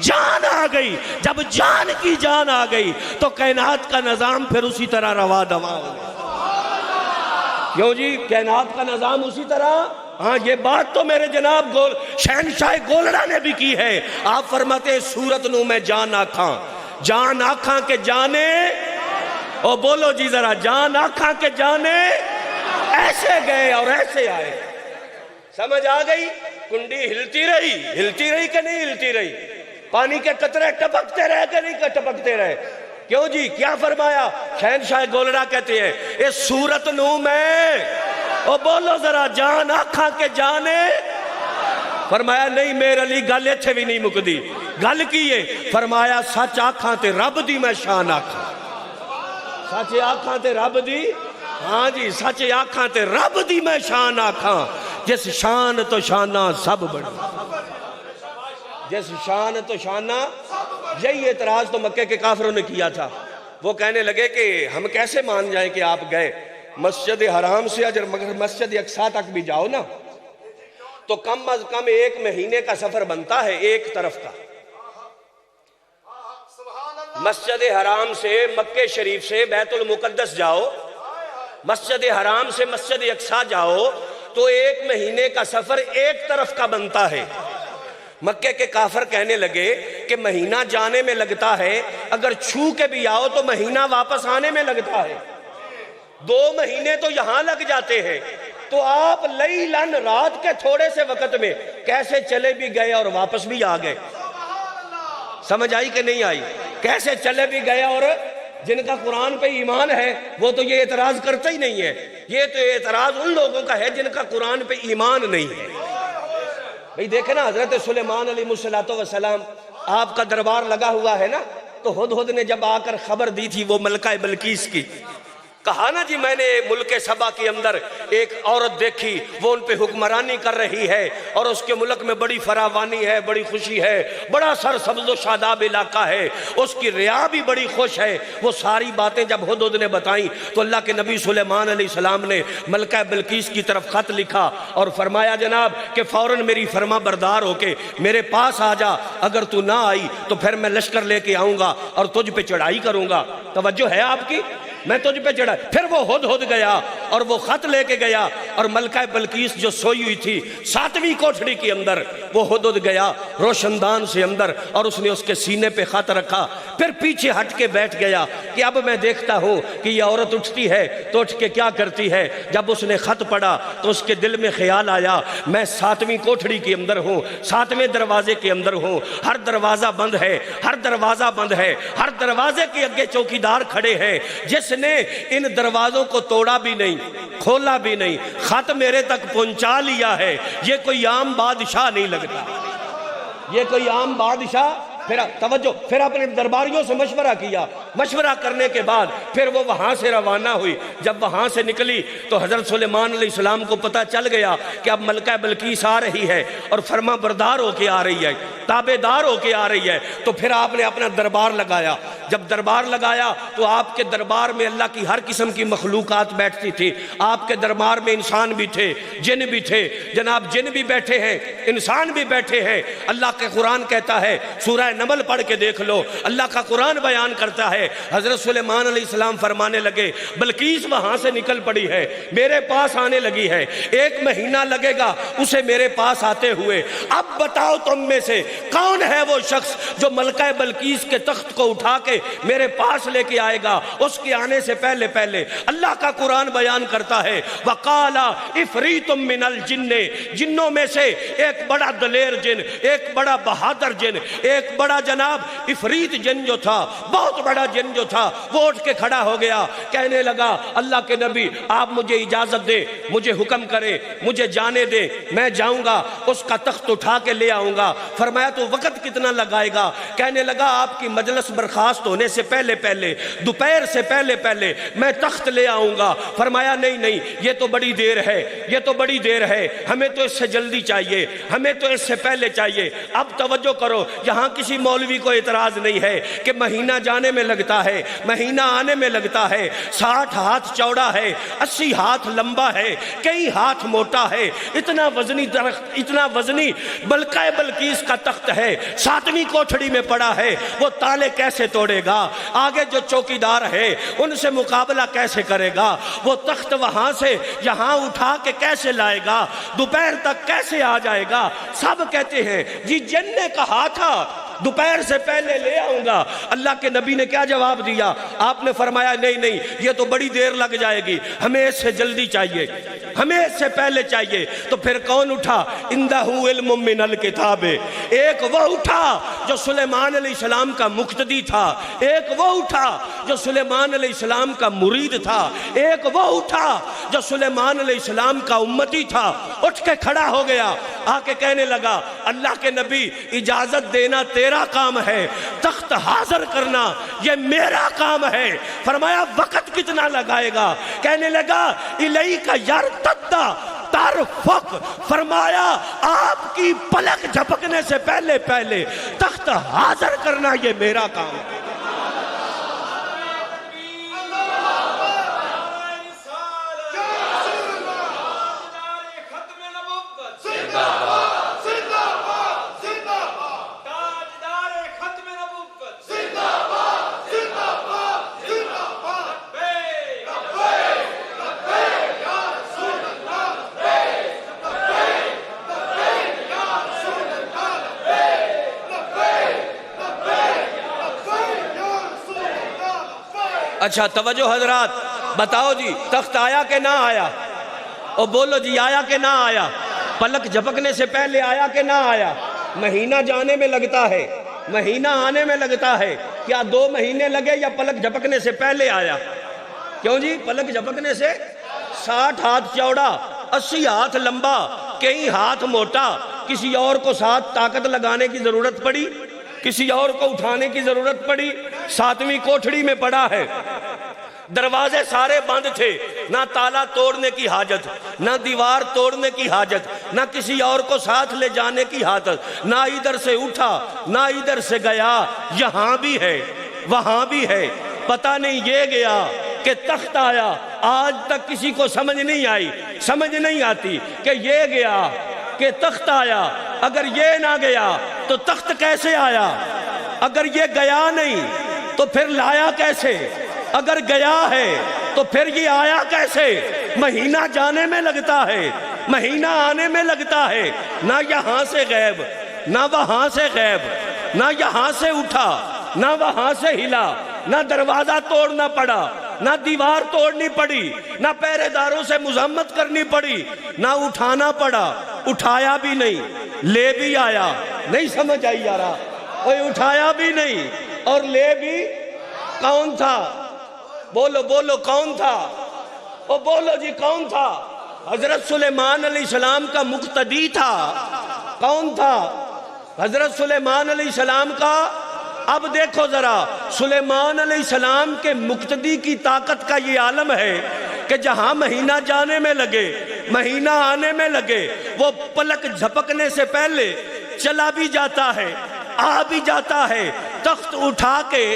جان آ گئی۔ جب جان کی جان آ گئی تو کائنات کا نظام پھر اسی طرح روا دوا ہو گیا۔ کیوں جی؟ کائنات کا نظام اسی طرح۔ ہاں یہ بات تو میرے جناب شہنشاہ گولڑا نے بھی کی ہے۔ آپ فرماتے ہیں صورت نو میں جان آکھاں کے جانے، او بولو جی ذرا، جان آکھاں کے جانے ایسے گئے اور ایسے آئے۔ سمجھ آ گئی؟ کنڈی ہلتی رہی کہ نہیں ہلتی رہی؟ پانی کے قطرے ٹپکتے رہے کہ نہیں ٹپکتے رہے؟ کیوں جی؟ کیا فرمایا؟ شہنشاہ گولڑا کہتے ہیں اس صورت نو میں، او بولو ذرا، جان آکھاں کے جانے۔ فرمایا نہیں میرے علی گل ایتھے بھی نہیں مکدی، گل کی ہے؟ فرمایا سچ آکھاں تے رب دی میں شان آکھاں، سچ آکھاں تے رب دی ہاں جی سچ آکھاں تے رب دی میں شان آکھاں، جس شان تو شانہ سب بڑی، جس شان تو شانہ. یہی اعتراض تو مکے کے کافروں نے کیا تھا. وہ کہنے لگے کہ ہم کیسے مان جائیں کہ آپ گئے مسجد حرام سے اگر مسجد اقصیٰ تک بھی جاؤ نا تو کم از کم 1 مہینے کا سفر بنتا ہے ایک طرف کا. مسجد حرام سے مکے شریف سے بیت المقدس جاؤ، مسجد حرام سے مسجد اقصیٰ جاؤ تو 1 مہینے کا سفر ایک طرف کا بنتا ہے. مکے کے کافر کہنے لگے کہ مہینہ جانے میں لگتا ہے، اگر چھو کے بھی آؤ تو مہینہ واپس آنے میں لگتا ہے، 2 مہینے تو یہاں لگ جاتے ہیں. تو آپ لیلن رات کے تھوڑے سے وقت میں کیسے چلے بھی گئے اور واپس بھی آ گئے؟ سمجھ آئی کہ نہیں آئی؟ کیسے چلے بھی گئے؟ اور جن کا قرآن پہ ایمان ہے وہ تو یہ اعتراض کرتا ہی نہیں ہے. یہ تو اعتراض ان لوگوں کا ہے جن کا قرآن پہ ایمان نہیں ہے. بھئی دیکھیں نا حضرت سلیمان علیہ السلام آپ کا دربار لگا ہوا ہے نا، تو ہدہد نے جب آ کر خبر دی تھی وہ ملکہ بلقیس کی، کہا نا جی میں نے ملک سبا کے اندر ایک عورت دیکھی، وہ ان پہ حکمرانی کر رہی ہے اور اس کے ملک میں بڑی فراوانی ہے، بڑی خوشی ہے، بڑا سرسبز و شاداب علاقہ ہے، اس کی رعا بھی بڑی خوش ہے. وہ ساری باتیں جب ہدہد نے بتائیں تو اللہ کے نبی سلیمان علیہ السلام نے ملکہ بلقیس کی طرف خط لکھا اور فرمایا جناب کہ فوراً میری فرما بردار ہو کے میرے پاس آ جا، اگر تو نہ آئی تو پھر میں لشکر لے کے آؤں گا اور تجھ پہ چڑھائی کروں گا. توجہ ہے آپ کی؟ میں تجھ پہ چڑھا. پھر وہ ہدہد گیا اور وہ خط لے کے گیا اور ملکہ بلقیس جو سوئی ہوئی تھی 7ویں کوٹھڑی کے اندر، وہ ہدہد گیا روشن دان سے اندر اور اس نے اس کے سینے پہ خط رکھا. پھر پیچھے ہٹ کے بیٹھ گیا کہ اب میں دیکھتا ہوں کہ یہ عورت اٹھتی ہے تو اٹھ کے کیا کرتی ہے. جب اس نے خط پڑھا تو اس کے دل میں خیال آیا میں 7ویں کوٹھڑی کے اندر ہوں، 7ویں دروازے کے اندر ہوں، ہر دروازہ بند ہے، ہر دروازہ بند ہے، ہر دروازے کے آگے چوکیدار کھڑے ہیں جس نے ان دروازوں کو توڑا بھی نہیں، کھولا بھی نہیں، خط میرے تک پہنچا لیا ہے. یہ کوئی عام بادشاہ نہیں لگتا، یہ کوئی عام بادشاہ. پھر توجہ، پھر اپنے درباریوں سے مشورہ کیا. مشورہ کرنے کے بعد پھر وہ وہاں سے روانہ ہوئی. جب وہاں سے نکلی تو حضرت سلیمان علیہ السلام کو پتہ چل گیا کہ اب ملکہ بلقیس آ رہی ہے اور فرما بردار ہو کے آ رہی ہے، تابع دار ہو کے آ رہی ہے. تو پھر آپ نے اپنا دربار لگایا. جب دربار لگایا تو آپ کے دربار میں اللہ کی ہر قسم کی مخلوقات بیٹھتی تھی. آپ کے دربار میں انسان بھی تھے، جن بھی تھے. جناب جن بھی بیٹھے ہیں، انسان بھی بیٹھے ہیں. اللہ کے قرآن کہتا ہے، سورہ نمل پڑھ کے دیکھ لو، اللہ کا قرآن بیان کرتا ہے. حضرت سلیمان علیہ السلام فرمانے لگے بلقیس وہاں سے نکل پڑی ہے، میرے پاس آنے لگی ہے، 1 مہینہ لگے گا اسے میرے پاس آتے ہوئے. اب بتاؤ تم میں سے کون ہے وہ شخص جو ملکہ بلقیس کے تخت کو اٹھا کے میرے پاس لے کے آئے گا. اس کے آنے سے پہلے پہلے اللہ کا قرآن بیان کرتا ہے وَقَالَ اِفْرِيتٌ مِّنَ الْجِنِّ، جنوں میں سے ایک بڑا دلیر جن، ایک بڑا بہادر جن، ایک بڑا جناب افریت جن جو تھا، بہت بڑا جن جو تھا، وہ اٹھ کے کھڑا ہو گیا. کہنے لگا اللہ کے نبی آپ مجھے اجازت دے، مجھے حکم کرے، مجھے جانے دے، میں جاؤں گا اس کا تخت اٹھا کے لے آؤں گا. فرمایا تو وقت کتنا لگائے گا؟ کہنے لگا آپ کی مجلس برخاست ہونے سے پہلے پہلے، دوپہر سے پہلے پہلے میں تخت لے آؤں گا. فرمایا نہیں نہیں، یہ تو بڑی دیر ہے، یہ تو بڑی دیر ہے، ہمیں تو اس سے جلدی چاہیے، ہمیں تو اس سے پہلے چاہیے. اب توجہ کرو، یہاں کسی مولوی کو اعتراض نہیں ہے کہ مہینہ جانے میں لگتا ہے، مہینہ آنے میں لگتا ہے. 60 ہاتھ چوڑا ہے، 80 ہاتھ لمبا ہے، کئی ہاتھ موٹا ہے. اتنا وزنی درخت، اتنا وزنی ملکہ بلقیس کا تخت ہے، 7ویں کوٹھڑی میں پڑا ہے. وہ تالے کیسے توڑے گا؟ آگے جو چوکیدار ہے ان سے مقابلہ کیسے کرے گا؟ وہ تخت وہاں سے یہاں اٹھا کے کیسے لائے گا؟ دوپہر تک کیسے آ جائے گا؟ سب کہتے ہیں جی جن نے کہا تھا دوپہر سے پہلے لے آؤں گا. اللہ کے نبی نے کیا جواب دیا؟ آپ نے فرمایا نہیں نہیں، یہ تو بڑی دیر لگ جائے گی، ہمیں اس سے جلدی چاہیے. ہمیں اس سے پہلے چاہیے۔ تو پھر کون اٹھا؟ اندہ علم من الکتاب، ایک وہ اٹھا جو سلیمان علیہ السلام کا مقتدی تھا، ایک وہ اٹھا جو سلیمان علیہ السلام کا مرید تھا، ایک وہ اٹھا جو سلیمان علیہ السلام کا امتی تھا۔ اٹھ کے کھڑا ہو گیا، آ کے کہنے لگا اللہ کے نبی اجازت دینا تیرا کام ہے، تخت حاضر کرنا یہ میرا کام ہے۔ فرمایا وقت کتنا لگائے گا؟ کہنے لگا الیک یرتد ترفق، فرمایا آپ کی پلک جھپکنے سے پہلے پہلے تخت حاضر کرنا یہ میرا کام ہے۔ اچھا توجہ حضرات، بتاؤ جی تخت آیا کہ نہ آیا؟ اور بولو جی آیا کہ نہ آیا؟ پلک جھپکنے سے پہلے آیا کہ نہ آیا؟ مہینہ جانے میں لگتا ہے، مہینہ آنے میں لگتا ہے، کیا 2 مہینے لگے یا پلک جھپکنے سے پہلے آیا؟ کیوں جی؟ پلک جھپکنے سے 60 ہاتھ چوڑا، 80 ہاتھ لمبا، کئی ہاتھ موٹا، کسی اور کو ساتھ طاقت لگانے کی ضرورت پڑی؟ کسی اور کو اٹھانے کی ضرورت پڑی؟ 7ویں کوٹھڑی میں پڑا ہے، دروازے سارے بند تھے، نہ تالا توڑنے کی حاجت، نہ دیوار توڑنے کی حاجت، نہ کسی اور کو ساتھ لے جانے کی حاجت، نہ ادھر سے اٹھا نہ ادھر سے گیا، یہاں بھی ہے وہاں بھی ہے، پتہ نہیں یہ گیا کہ تخت آیا۔ آج تک کسی کو سمجھ نہیں آئی، سمجھ نہیں آتی کہ یہ گیا کہ تخت آیا، اگر یہ نہ گیا تو تخت کیسے آیا؟ اگر یہ گیا نہیں تو پھر لایا کیسے؟ اگر گیا ہے تو پھر یہ آیا کیسے؟ مہینہ جانے میں لگتا ہے، مہینہ آنے میں لگتا ہے، نہ یہاں سے غیب نہ وہاں سے غیب، نہ یہاں سے اٹھا نہ وہاں سے ہلا، نہ دروازہ توڑنا پڑا، نہ دیوار توڑنی پڑی، نہ پہرے داروں سے مذمت کرنی پڑی، نہ اٹھانا پڑا، اٹھایا بھی نہیں، لے بھی آیا۔ نہیں سمجھ آئی یارا؟ کوئی اٹھایا بھی نہیں اور لے بھی کون تھا؟ بولو بولو کون تھا؟ او بولو جی کون تھا؟ حضرت سلیمان علیہ السلام کا مقتدی تھا۔ کون تھا؟ حضرت سلیمان علیہ السلام کا۔ اب دیکھو ذرا، سلیمان علیہ السلام کے مقتدی کی طاقت کا یہ عالم ہے کہ جہاں مہینہ جانے میں لگے، مہینہ آنے میں لگے، وہ پلک جھپکنے سے پہلے چلا بھی جاتا ہے، آ بھی جاتا ہے، تخت اٹھا کے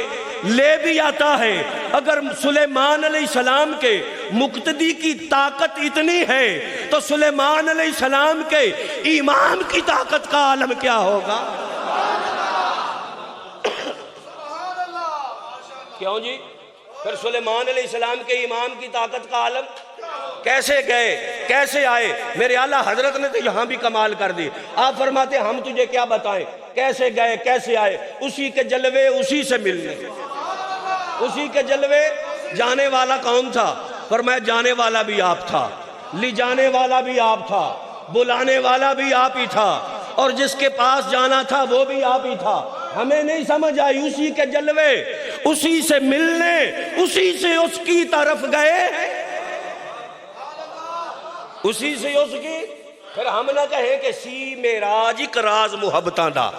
لے بھی آتا ہے۔ اگر سلیمان علیہ السلام کے مقتدی کی طاقت اتنی ہے تو سلیمان علیہ السلام کے امام کی طاقت کا عالم کیا ہوگا؟ کیوں جی؟ پھر سلیمان علیہ السلام کے امام کی طاقت کا عالم کیسے گئے کیسے آئے؟ میرے اعلیٰ حضرت نے تو یہاں بھی کمال کر دی۔ آپ فرماتے ہم تجھے کیا بتائیں، کیسے گئے کیسے آئے؟ اسی کے جلوے اسی سے ملنے، اسی کے جلوے۔ جانے والا کون تھا؟ فرمایا جانے والا بھی آپ تھا، لے جانے والا بھی آپ تھا، بلانے والا بھی آپ ہی تھا، اور جس کے پاس جانا تھا وہ بھی آپ ہی تھا۔ ہمیں نہیں سمجھ آئی، اسی کے جلوے اسی سے ملنے، اسی سے اس کی طرف گئے، اسی سے اس کی۔ پھر ہم نہ کہیں کہ سی میراج ایک راز محبتاں دا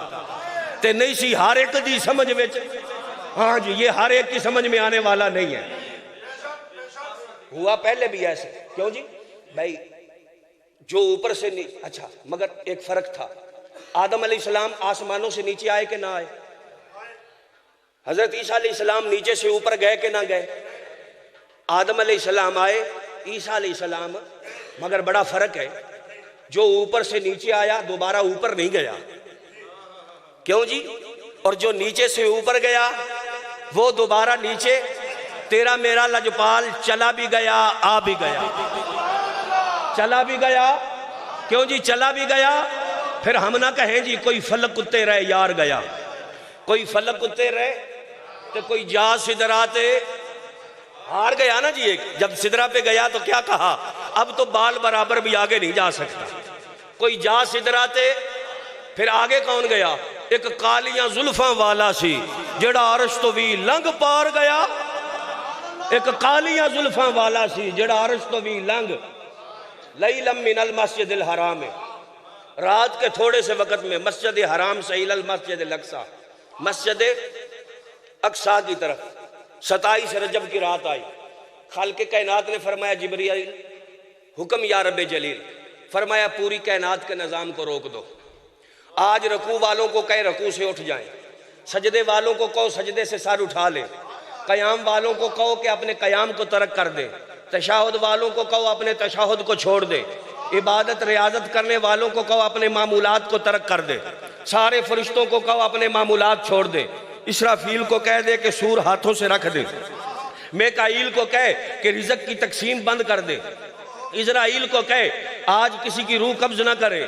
تے نہیں سی ہر ایک دی سمجھ وچ۔ ہاں جی، یہ ہر ایک کی سمجھ میں آنے والا نہیں ہے۔ ہوا پہلے بھی ایسے، کیوں جی؟ بھائی جو اوپر سے اچھا، مگر ایک فرق تھا، آدم علیہ السلام آسمانوں سے نیچے آئے کہ نہ آئے؟ حضرت عیسیٰ علیہ السلام نیچے سے اوپر گئے کہ نہ گئے؟ آدم علیہ السلام آئے، عیسیٰ علیہ السلام، مگر بڑا فرق ہے، جو اوپر سے نیچے آیا دوبارہ اوپر نہیں گیا، کیوں جی؟ اور جو نیچے سے اوپر گیا وہ دوبارہ نیچے، تیرا میرا لجپال چلا بھی گیا آ بھی گیا، چلا بھی گیا، کیوں جی چلا بھی گیا؟ پھر ہم نہ کہیں جی کوئی فلک کتے رہے یار گیا، کوئی فلک کتے رہے تو کوئی جا سدراتے ہار گیا نا جی۔ ایک جب سدرا پہ گیا تو کیا کہا؟ اب تو بال برابر بھی آگے نہیں جا سکتا. کوئی جا سدراتے پھر آگے کون گیا؟ ایک کالیاں زلفاں والا سی جڑا عرش تو بھی لنگ پار گیا. ایک کالیاں زلفاں والا سی جڑا عرش تو بھی لنگ. لیلم من المسجد الحرام، رات کے تھوڑے سے وقت میں مسجد حرام سے الی المسجد الاقصی، مسجد اقصی کی طرف 27 رجب کی رات آئی. خالق کائنات نے فرمایا جبرائیل حکم یا رب جلیل، فرمایا پوری کائنات کے نظام کو روک دو. آج رکوع والوں کو کہے رکوع سے اٹھ جائیں، سجدے والوں کو کہو سجدے سے سر اٹھا لیں، قیام والوں کو کہو کہ اپنے قیام کو ترک کر دیں، تشہد والوں کو کہو اپنے تشہد کو چھوڑ دیں، عبادت ریاضت کرنے والوں کو کہو اپنے معمولات کو ترک کر دے، سارے فرشتوں کو کہو اپنے معمولات چھوڑ دے، اسرافیل کو کہہ دے کہ سور ہاتھوں سے رکھ دے، میکائیل کو کہے کہ رزق کی تقسیم بند کر دے، اسرائیل کو کہے آج کسی کی روح قبض نہ کرے،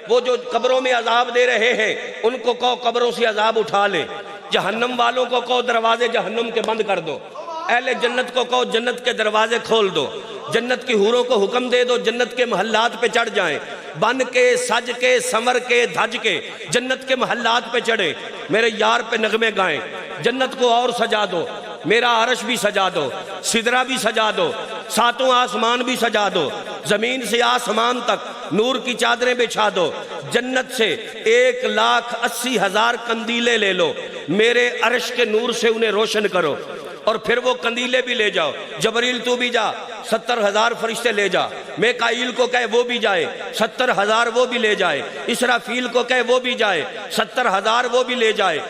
وہ جو قبروں میں عذاب دے رہے ہیں ان کو کہو قبروں سے عذاب اٹھا لے، جہنم والوں کو کہو دروازے جہنم کے بند کر دو، اہل جنت کو کہو جنت کے دروازے کھول دو، جنت کی حوروں کو حکم دے دو جنت کے محلات پہ چڑھ جائیں، بن کے سج کے سمر کے دھج کے جنت کے محلات پہ چڑھے، میرے یار پہ نغمے گائیں، جنت کو اور سجا دو، میرا عرش بھی سجا دو، سدرہ بھی سجا دو، ساتوں آسمان بھی سجا دو، زمین سے آسمان تک نور کی چادریں بچھا دو، جنت سے 1,80,000 قندیلیں لے لو، میرے عرش کے نور سے انہیں روشن کرو، اور پھر وہ قندیلیں بھی لے جاؤ، جبریل تو بھی جا 70,000 فرشتے لے جا، میکائیل کو کہے وہ بھی جائے 70,000 وہ بھی لے جائے، اسرافیل کو کہے وہ بھی جائے 70,000 وہ بھی لے جائے،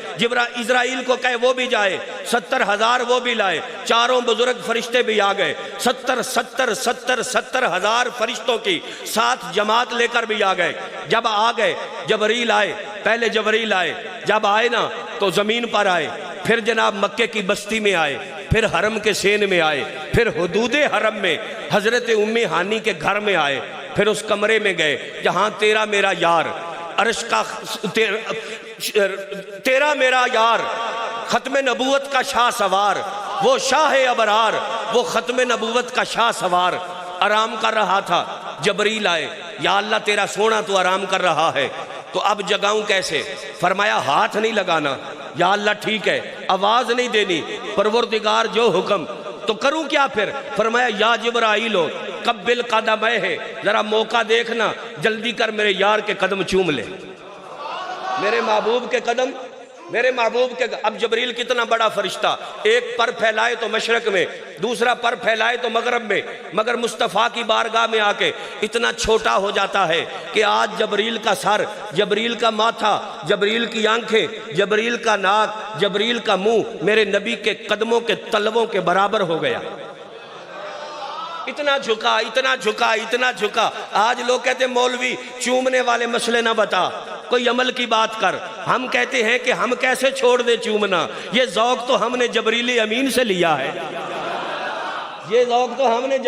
اسرائیل کو کہے وہ بھی جائے 70,000 وہ بھی لائے، چاروں بزرگ فرشتے بھی آ گئے، 70,000 فرشتوں کی ساتھ جماعت لے کر بھی آ گئے. جب آ گئے جبریل آئے، پہلے جبریل آئے، جب آئے نا تو زمین پر آئے، پھر جناب مکے کی بستی میں آئے، پھر حرم کے سین میں آئے، پھر حدود حرم میں حضرت ام ہانی کے گھر میں آئے، پھر اس کمرے میں گئے جہاں تیرا میرا یار عرش کا تیرا میرا یار ختم نبوت کا شاہ سوار، وہ شاہ ابرار، وہ ختم نبوت کا شاہ سوار آرام کر رہا تھا. جبریل آئے، یا اللہ تیرا سونا تو آرام کر رہا ہے تو اب جگاؤں کیسے؟ فرمایا ہاتھ نہیں لگانا، یا اللہ ٹھیک ہے، آواز نہیں دینی، پروردگار جو حکم، تو کروں کیا پھر؟ فرمایا یا جبرائیل ہو قبل قدم ہے، ذرا موقع دیکھنا، جلدی کر میرے یار کے قدم چوم لے، میرے محبوب کے قدم، میرے محبوب کے. اب جبریل کتنا بڑا فرشتہ، ایک پر پھیلائے تو مشرق میں، دوسرا پر پھیلائے تو مغرب میں، مگر مصطفیٰ کی بارگاہ میں آ کے اتنا چھوٹا ہو جاتا ہے کہ آج جبریل کا سر، جبریل کا ماتھا، جبریل کی آنکھیں، جبریل کا ناک، جبریل کا منہ میرے نبی کے قدموں کے تلووں کے برابر ہو گیا. اتنا جھکا، اتنا جھکا، اتنا جھکا. آج لوگ کہتے ہیں مولوی چومنے والے مسئلے نہ بتا، کوئی عمل کی بات کر. ہم کہتے ہیں کہ ہم کیسے چھوڑ دے چومنا، یہ ذوق تو ہم نے جبریل امین سے لیا ہے، یہ ذوق تو ہم نے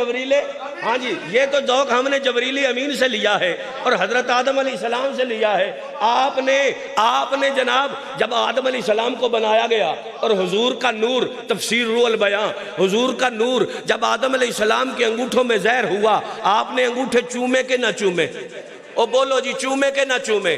ہاں جی یہ تو ذوق ہم نے جبریل امین سے لیا ہے اور حضرت آدم علیہ السلام سے لیا ہے. آپ نے جناب جب آدم علیہ السلام کو بنایا گیا اور حضور کا نور، تفسیر روح البیاں، حضور کا نور جب آدم علیہ السلام کے انگوٹھوں میں زہر ہوا، آپ نے انگوٹھے چومے کہ نہ چومے؟ او بولو جی، چومے کہ نہ چومے؟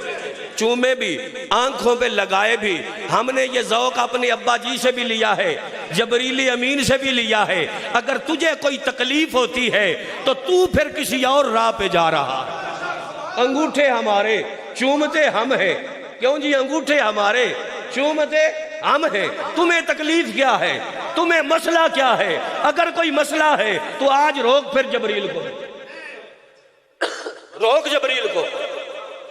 چومے بھی، آنکھوں پہ لگائے بھی. ہم نے یہ ذوق اپنے ابا جی سے بھی لیا ہے، جبریل امین سے بھی لیا ہے. اگر تجھے کوئی تکلیف ہوتی ہے تو تو پھر کسی اور راہ پہ جا رہا. انگوٹھے ہمارے، چومتے ہم ہیں. کیوں جی؟ انگوٹھے ہمارے، چومتے ہم ہیں. تمہیں تکلیف کیا ہے؟ تمہیں مسئلہ کیا ہے؟ اگر کوئی مسئلہ ہے تو آج روک پھر جبریل کو، روک جبریل کو،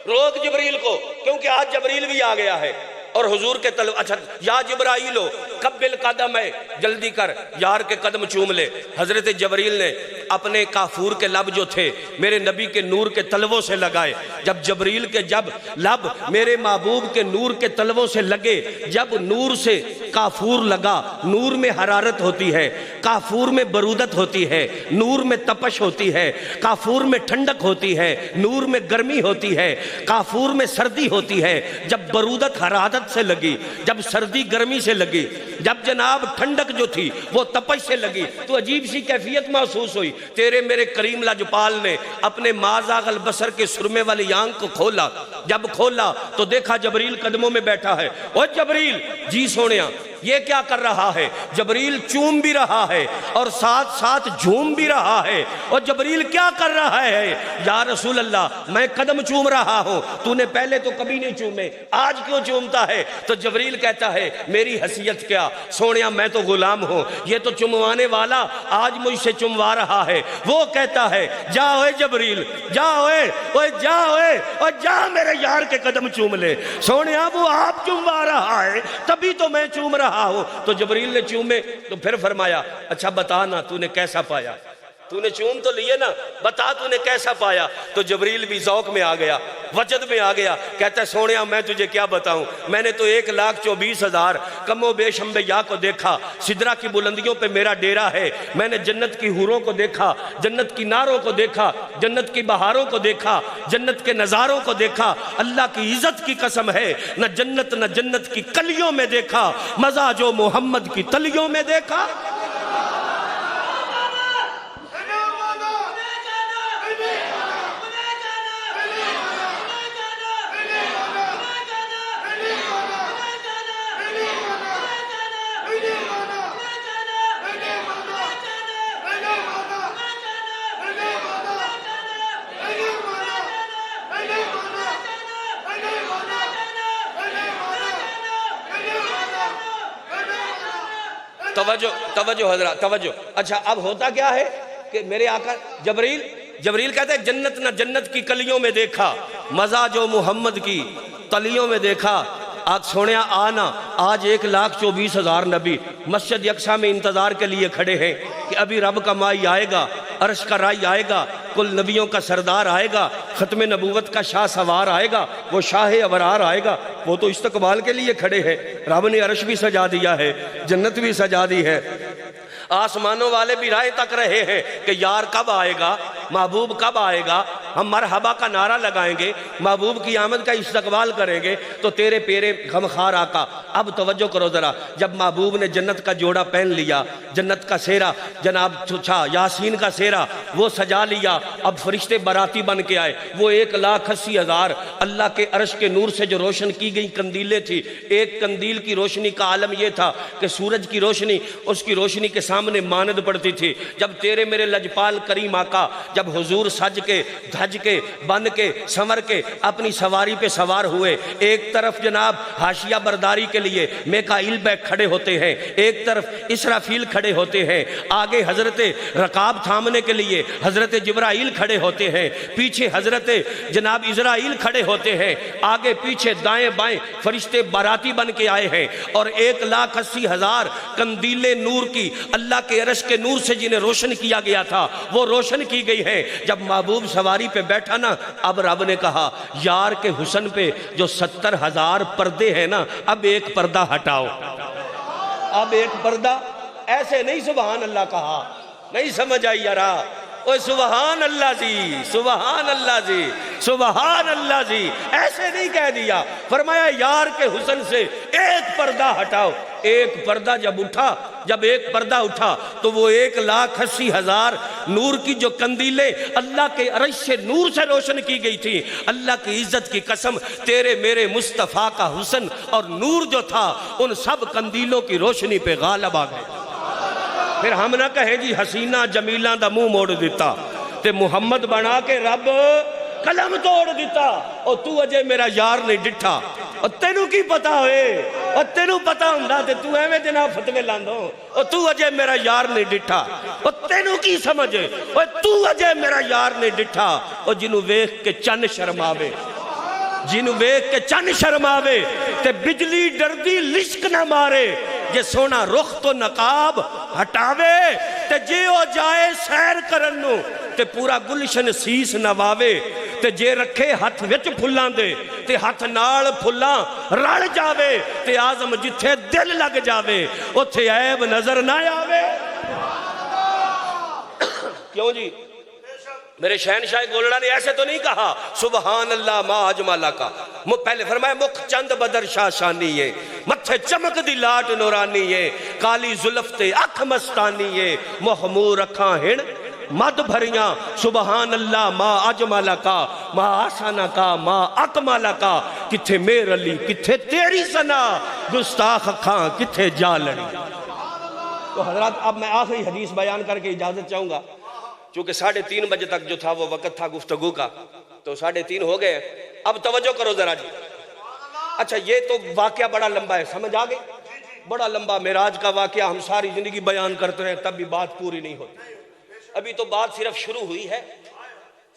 روک جبریل کو، کیونکہ آج جبریل بھی آ گیا ہے اور حضور کے اچھا یا جبرائیل ہو قبل قدم ہے، جلدی کر یار کے قدم چوم لے. حضرت جبریل نے اپنے کافور کے لب جو تھے میرے نبی کے نور کے تلووں سے لگائے. جب جبریل کے جب لب میرے محبوب کے نور کے تلووں سے لگے، جب نور سے کافور لگا، نور میں حرارت ہوتی ہے، کافور میں برودت ہوتی ہے، نور میں تپش ہوتی ہے، کافور میں ٹھنڈک ہوتی ہے، نور میں گرمی ہوتی ہے، کافور میں سردی ہوتی ہے. جب برودت حرارت سے لگی، جب سردی گرمی سے لگی، جب جناب ٹھنڈک جو تھی وہ تپش سے لگی تو عجیب سی کیفیت محسوس ہوئی. تیرے میرے کریم لاجپال نے اپنے مازاغ البصر کے سرمے والی آنکھ کو کھولا. جب کھولا تو دیکھا جبریل قدموں میں بیٹھا ہے. او جبریل جی سونیا یہ کیا کر رہا ہے؟ جبریل چوم بھی رہا ہے اور ساتھ ساتھ جھوم بھی رہا ہے. اور جبریل کیا کر رہا ہے؟ یا رسول اللہ میں قدم چوم رہا ہوں, تو نے پہلے تو کبھی نہیں چومے, آج کیوں چومتا ہے؟ تو جبریل کہتا ہے میری حیثیت کیا سونیا, میں تو غلام ہوں, یہ تو چموانے والا آج مجھ سے چموا رہا ہے. وہ کہتا ہے جا اوے جبریل جا اوے جا اوے اور جا میرے یار کے قدم چوم لے. سونیا وہ آپ چموا رہا ہے تبھی تو میں چوم رہا ہوں. تو جبریل نے چومے تو پھر فرمایا اچھا بتا نا تو نے کیسا پایا, تو نے چوم تو لیے نا, بتا تو نے کیسا پایا. تو جبریل بھی ذوق میں آ گیا, وجد میں آ گیا, کہتا ہے سونیا میں تجھے کیا بتاؤں, میں نے تو 1,24,000 کم و بیش انبیاء کو دیکھا. سدرہ کی بلندیوں پہ میرا ڈیرا ہے. میں نے جنت کی حوروں کو دیکھا, جنت کی ناروں کو دیکھا, جنت کی بہاروں کو دیکھا, جنت کے نظاروں کو دیکھا. اللہ کی عزت کی قسم ہے نہ جنت کی کلیوں میں دیکھا, مزہ جو محمد کی تلیوں میں دیکھا. توجہ حضرات توجہ. اچھا اب ہوتا کیا ہے کہ میرے آقا جبریل کہتے ہیں جنت نہ جنت کی کلیوں میں دیکھا, مزہ جو محمد کی تلیوں میں دیکھا. آج سونیا آنا, آج 1,24,000 نبی مسجد اقصیٰ میں انتظار کے لیے کھڑے ہیں کہ ابھی رب کا مائی آئے گا, عرش کا رائی آئے گا, کل نبیوں کا سردار آئے گا, ختم نبوت کا شاہ سوار آئے گا, وہ شاہ ابرار آئے گا. وہ تو استقبال کے لیے کھڑے ہیں. رب نے عرش بھی سجا دیا ہے, جنت بھی سجا دی ہے, آسمانوں والے بھی رائے تک رہے ہیں کہ یار کب آئے گا, محبوب کب آئے گا. ہم مرحبا کا نعرہ لگائیں گے, محبوب کی آمد کا استقبال کریں گے. تو تیرے پیرے غمخوار آقا اب توجہ کرو ذرا. جب محبوب نے جنت کا جوڑا پہن لیا, جنت کا سیرا جناب یاسین کا سیرا وہ سجا لیا, اب فرشتے باراتی بن کے آئے. وہ 1,80,000 اللہ کے عرش کے نور سے جو روشن کی گئی کندیلیں تھی. ایک کندیل کی روشنی کا عالم یہ تھا کہ سورج کی روشنی اس کی روشنی کے سامنے مانند پڑتی تھی. جب تیرے میرے لجپال کریم آقا جب حضور سج کے دھج کے بن کے سنور کے اپنی سواری پہ سوار ہوئے, ایک طرف جناب حاشیہ برداری کے لیے میکائیل بیگ کھڑے ہوتے ہیں, ایک طرف اسرافیل کھڑے ہوتے ہیں, آگے حضرت رکاب تھامنے کے لیے حضرت جبرائیل کھڑے ہوتے ہیں, پیچھے حضرت جناب اسرائیل کھڑے ہوتے ہیں, آگے پیچھے دائیں بائیں فرشتے باراتی بن کے آئے ہیں. اور 1,80,000 کندیلیں نور کی اللہ کے عرش کے نور سے جنہیں روشن کیا گیا تھا وہ روشن کی گئی ہے. جب محبوب سواری پہ بیٹھا نا, اب رب نے کہا یار کے حسن پہ جو 70,000 پردے ہیں نا, اب ایک پردہ ہٹاؤ. اب ایک پردہ ایسے نہیں سبحان اللہ کہا, نہیں سمجھ آئی یارا. اوہ سبحان اللہ جی, سبحان اللہ جی, سبحان اللہ جی, ایسے نہیں کہہ دیا. فرمایا یار کے حسن سے ایک پردہ ہٹاؤ. ایک پردہ جب ایک پردہ اٹھا تو وہ 1,80,000 نور کی جو کندیلیں اللہ کے عرش سے نور سے روشن کی گئی تھی, اللہ کی عزت کی قسم تیرے میرے مصطفیٰ کا حسن اور نور جو تھا ان سب کندیلوں کی روشنی پہ غالب آ گئے. پھر ہم نہ کہیں جی حسینہ جمیلہ دا منہ موڑ دیتا تے محمد بنا کے رب قلم توڑ دیتا. اور تو اجے میرا یار نہیں ڈٹھا, اور تینوں کی پتا ہوئے, اور تینوں پتا ہوندا تے تو ایویں جناب فتوے لاندو, اور تو اجے میرا یار نہیں ڈٹھا, اور تینوں کی سمجھ, اور تو اجے میرا یار نہیں ڈٹھا. اور جنوں ویکھ کے چن شرماوے, جنوں ویکھ کے چن شرماوے تے بجلی ڈردی لشک نہ مارے, جے سونا رخ تو نقاب ہٹاوے تے جے او جائے سیر کرنو تے پورا گلشن سیس نواوے, تے جے رکھے ہاتھ وچ پھلاں دے تے ہاتھ نال پھلاں رڑ جاوے, تے آزم جتھے دل لگ جاوے اتھے عیب نظر نہ آوے. کیوں جی میرے شہنشاہ گولڑا نے ایسے تو نہیں کہا سبحان اللہ ما اجمالہ کا، پہلے فرمایا مکھ چند بدر شاہ شانی ہے، متھے چمک دی لاٹ نورانی ہے، کالی زلف تے اکھ مستانی ہے، محمور اکھاں ہن مد بھریاں، سبحان اللہ ما اجمالہ کا، ما آسانہ کا، ما اکمالہ کا، کتھے میر علی کتھے تیری ثنا، گستاخ اکھاں کتھے جالڑی۔ تو حضرات اب میں آخری حدیث بیان کر کے اجازت چاہوں گا، چونکہ 3:30 بجے تک جو تھا وہ وقت تھا گفتگو کا، تو 3:30 ہو گئے، اب توجہ کرو ذرا جی۔ اچھا یہ تو واقعہ بڑا لمبا ہے، سمجھ آگئی؟ بڑا لمبا معراج کا واقعہ ہم ساری زندگی بیان کرتے رہے تب بھی بات پوری نہیں ہوتی، ابھی تو بات صرف شروع ہوئی ہے،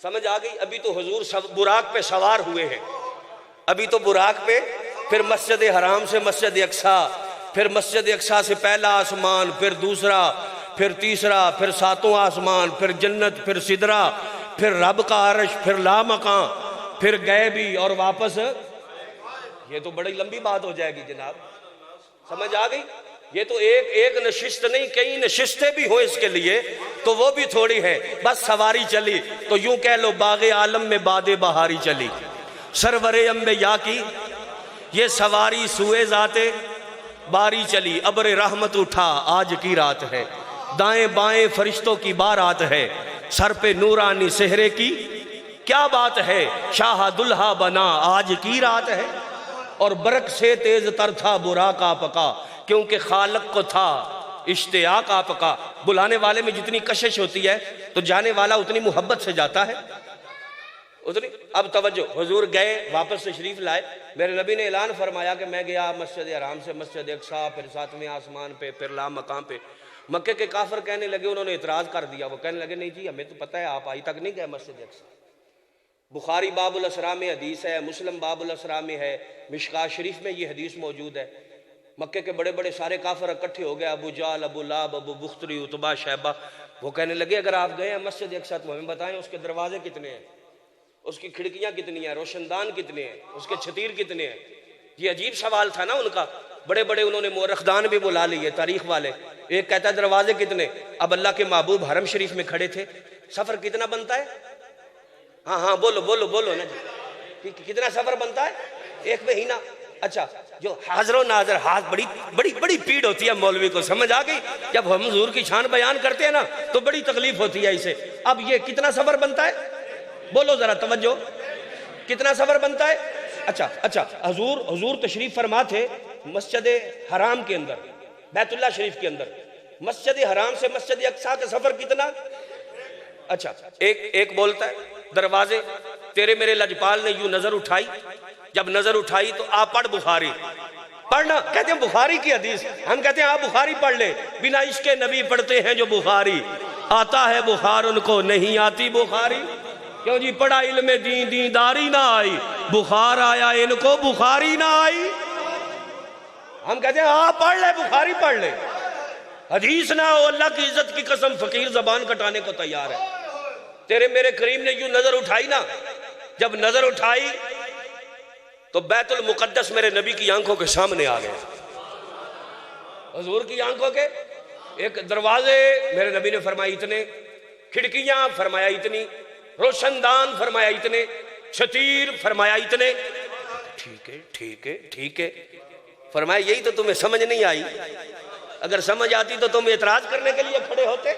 سمجھ آگئی؟ ابھی تو حضور براق پہ سوار ہوئے ہیں، ابھی تو براق پہ، پھر مسجد حرام سے مسجد اقصیٰ، پھر مسجد اقصیٰ سے پہلا آسمان، پھر دوسرا، پھر تیسرا، پھر 7واں آسمان، پھر جنت، پھر سدرہ، پھر رب کا عرش، پھر لامکاں، پھر گئے بھی اور واپس۔ یہ تو بڑی لمبی بات ہو جائے گی جناب، سمجھ آگئی؟ یہ تو ایک نشست نہیں، کئی نشستیں بھی ہوں اس کے لیے، تو وہ بھی تھوڑی ہے، بس سواری چلی تو یوں کہہ لو باغ عالم میں باد بہاری چلی، سرور انبیاء کی یہ سواری سوئے ذات باری چلی، ابر رحمت اٹھا آج کی رات ہے، دائیں بائیں فرشتوں کی بارات ہے، سر پہ نورانی سہرے کی کیا بات ہے، شاہ دلہا بنا آج کی رات ہے، اور برق سے تیز تر تھا براق آپ کا، کیونکہ خالق کو تھا اشتیاق آپ کا۔ بلانے والے میں جتنی کشش ہوتی ہے تو جانے والا اتنی محبت سے جاتا ہے، اتنی۔ اب توجہ، حضور گئے واپس تشریف لائے، میرے نبی نے اعلان فرمایا کہ میں گیا مسجد حرام سے مسجد اقصیٰ، پھر 7ویں آسمان پہ، پھر لامکاں پہ۔ مکے کے کافر کہنے لگے، انہوں نے اعتراض کر دیا، وہ کہنے لگے نہیں جی ہمیں تو پتہ ہے آپ آج تک نہیں گئے مسجد اقصیٰ۔ بخاری باب الاسراء میں حدیث ہے، مسلم باب الاسراء میں ہے، مشکاۃ شریف میں یہ حدیث موجود ہے۔ مکے کے بڑے بڑے سارے کافر اکٹھے ہو گئے، ابو جال، ابو لہب، ابو بختری، عتبہ، شیبہ، وہ کہنے لگے اگر آپ گئے ہیں مسجد اقصیٰ تو ہمیں بتائیں اس کے دروازے کتنے ہیں، اس کی کھڑکیاں کتنی ہیں، روشن دان کتنے ہیں، اس کے چھتیر کتنے ہیں۔ یہ عجیب سوال تھا نا ان کا، بڑے بڑے انہوں نے مورخ دان بھی بلا لیے، تاریخ والے۔ ایک کہتا ہے دروازے کتنے، اب اللہ کے محبوب حرم شریف میں کھڑے تھے، سفر کتنا بنتا ہے؟ ہاں بولو نا جی، کتنا سفر بنتا ہے؟ 1 مہینہ۔ اچھا جو حاضر و ناظر، ہاتھ بڑی پیڑ ہوتی ہے مولوی کو، سمجھ آ گئی؟ جب ہم حضور کی شان بیان کرتے ہیں نا تو بڑی تکلیف ہوتی ہے اسے۔ اب یہ کتنا سفر بنتا ہے؟ بولو ذرا توجہ، کتنا سفر بنتا ہے؟ اچھا حضور تشریف فرما تھے مسجد حرام کے اندر، بیت اللہ شریف کے اندر، مسجد حرام سے مسجد اقصیٰ کا سفر کتنا؟ اچھا ایک بولتا ہے دروازے، تیرے میرے لجپال نے یوں نظر اٹھائی، جب نظر اٹھائی تو آپ پڑھ بخاری، پڑھنا کہتے ہیں بخاری کی حدیث، ہم کہتے ہیں آپ بخاری پڑھ لیں، بنا عشق نبی پڑھتے ہیں جو بخاری، آتا ہے بخار ان کو نہیں آتی بخاری، کیوں جی پڑھا علم دین دینداری نہ آئی، بخار آیا ان کو بخاری نہ آئی۔ ہم کہتے ہیں آپ پڑھ لیں، بخاری پڑھ لیں، حدیث نہ ہو اللہ کی عزت کی قسم فقیر زبان کٹانے کو تیار ہے۔ تیرے میرے کریم نے یوں نظر اٹھائی نا، جب نظر اٹھائی تو بیت المقدس میرے نبی کی آنکھوں کے سامنے آ گیا، حضور کی آنکھوں کے ایک دروازے میرے نبی نے فرمایا اتنے، کھڑکیاں فرمایا اتنی، روشن دان فرمایا اتنے، چھتیر فرمایا اتنے۔ ٹھیک ہے فرمایا یہی تو تمہیں سمجھ نہیں آئی، اگر سمجھ آتی تو تم اعتراض کرنے کے لیے کھڑے ہوتے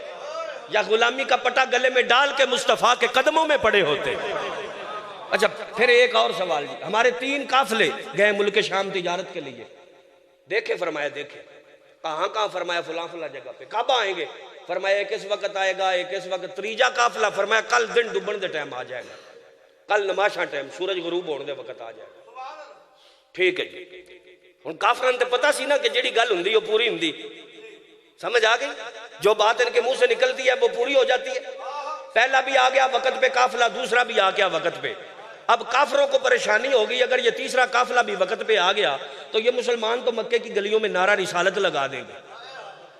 یا غلامی کا پٹا گلے میں ڈال کے مصطفیٰ کے قدموں میں پڑے ہوتے۔ اچھا پھر ایک اور سوال جی، ہمارے 3 قافلے گئے ملک شام تجارت کے لیے، دیکھے فرمایا دیکھے، کہاں فرمایا فلاں جگہ پہ، کب آئیں گے؟ فرمایا ایک اس وقت آئے گا، ایک اس وقت، تریجا قافلہ فرمایا کل دن ڈبن دے ٹائم آ جائے گا، کل نماشاں ٹائم سورج غروب ہونے دے وقت آ جائے گا۔ ٹھیک ہے جی، ہن کافران تے پتہ سی نا کہ جیڑی گل ہوندی وہ پوری ہوندی، سمجھ آ گئی؟ جو بات ان کے منہ سے نکلتی ہے وہ پوری ہو جاتی ہے۔ پہلا بھی آ گیا وقت پہ قافلہ، دوسرا بھی آ گیا وقت پہ۔ اب کافروں کو پریشانی ہوگی اگر یہ تیسرا قافلہ بھی وقت پہ آ گیا تو یہ مسلمان تو مکے کی گلیوں میں نعرہ رسالت لگا دیں گے،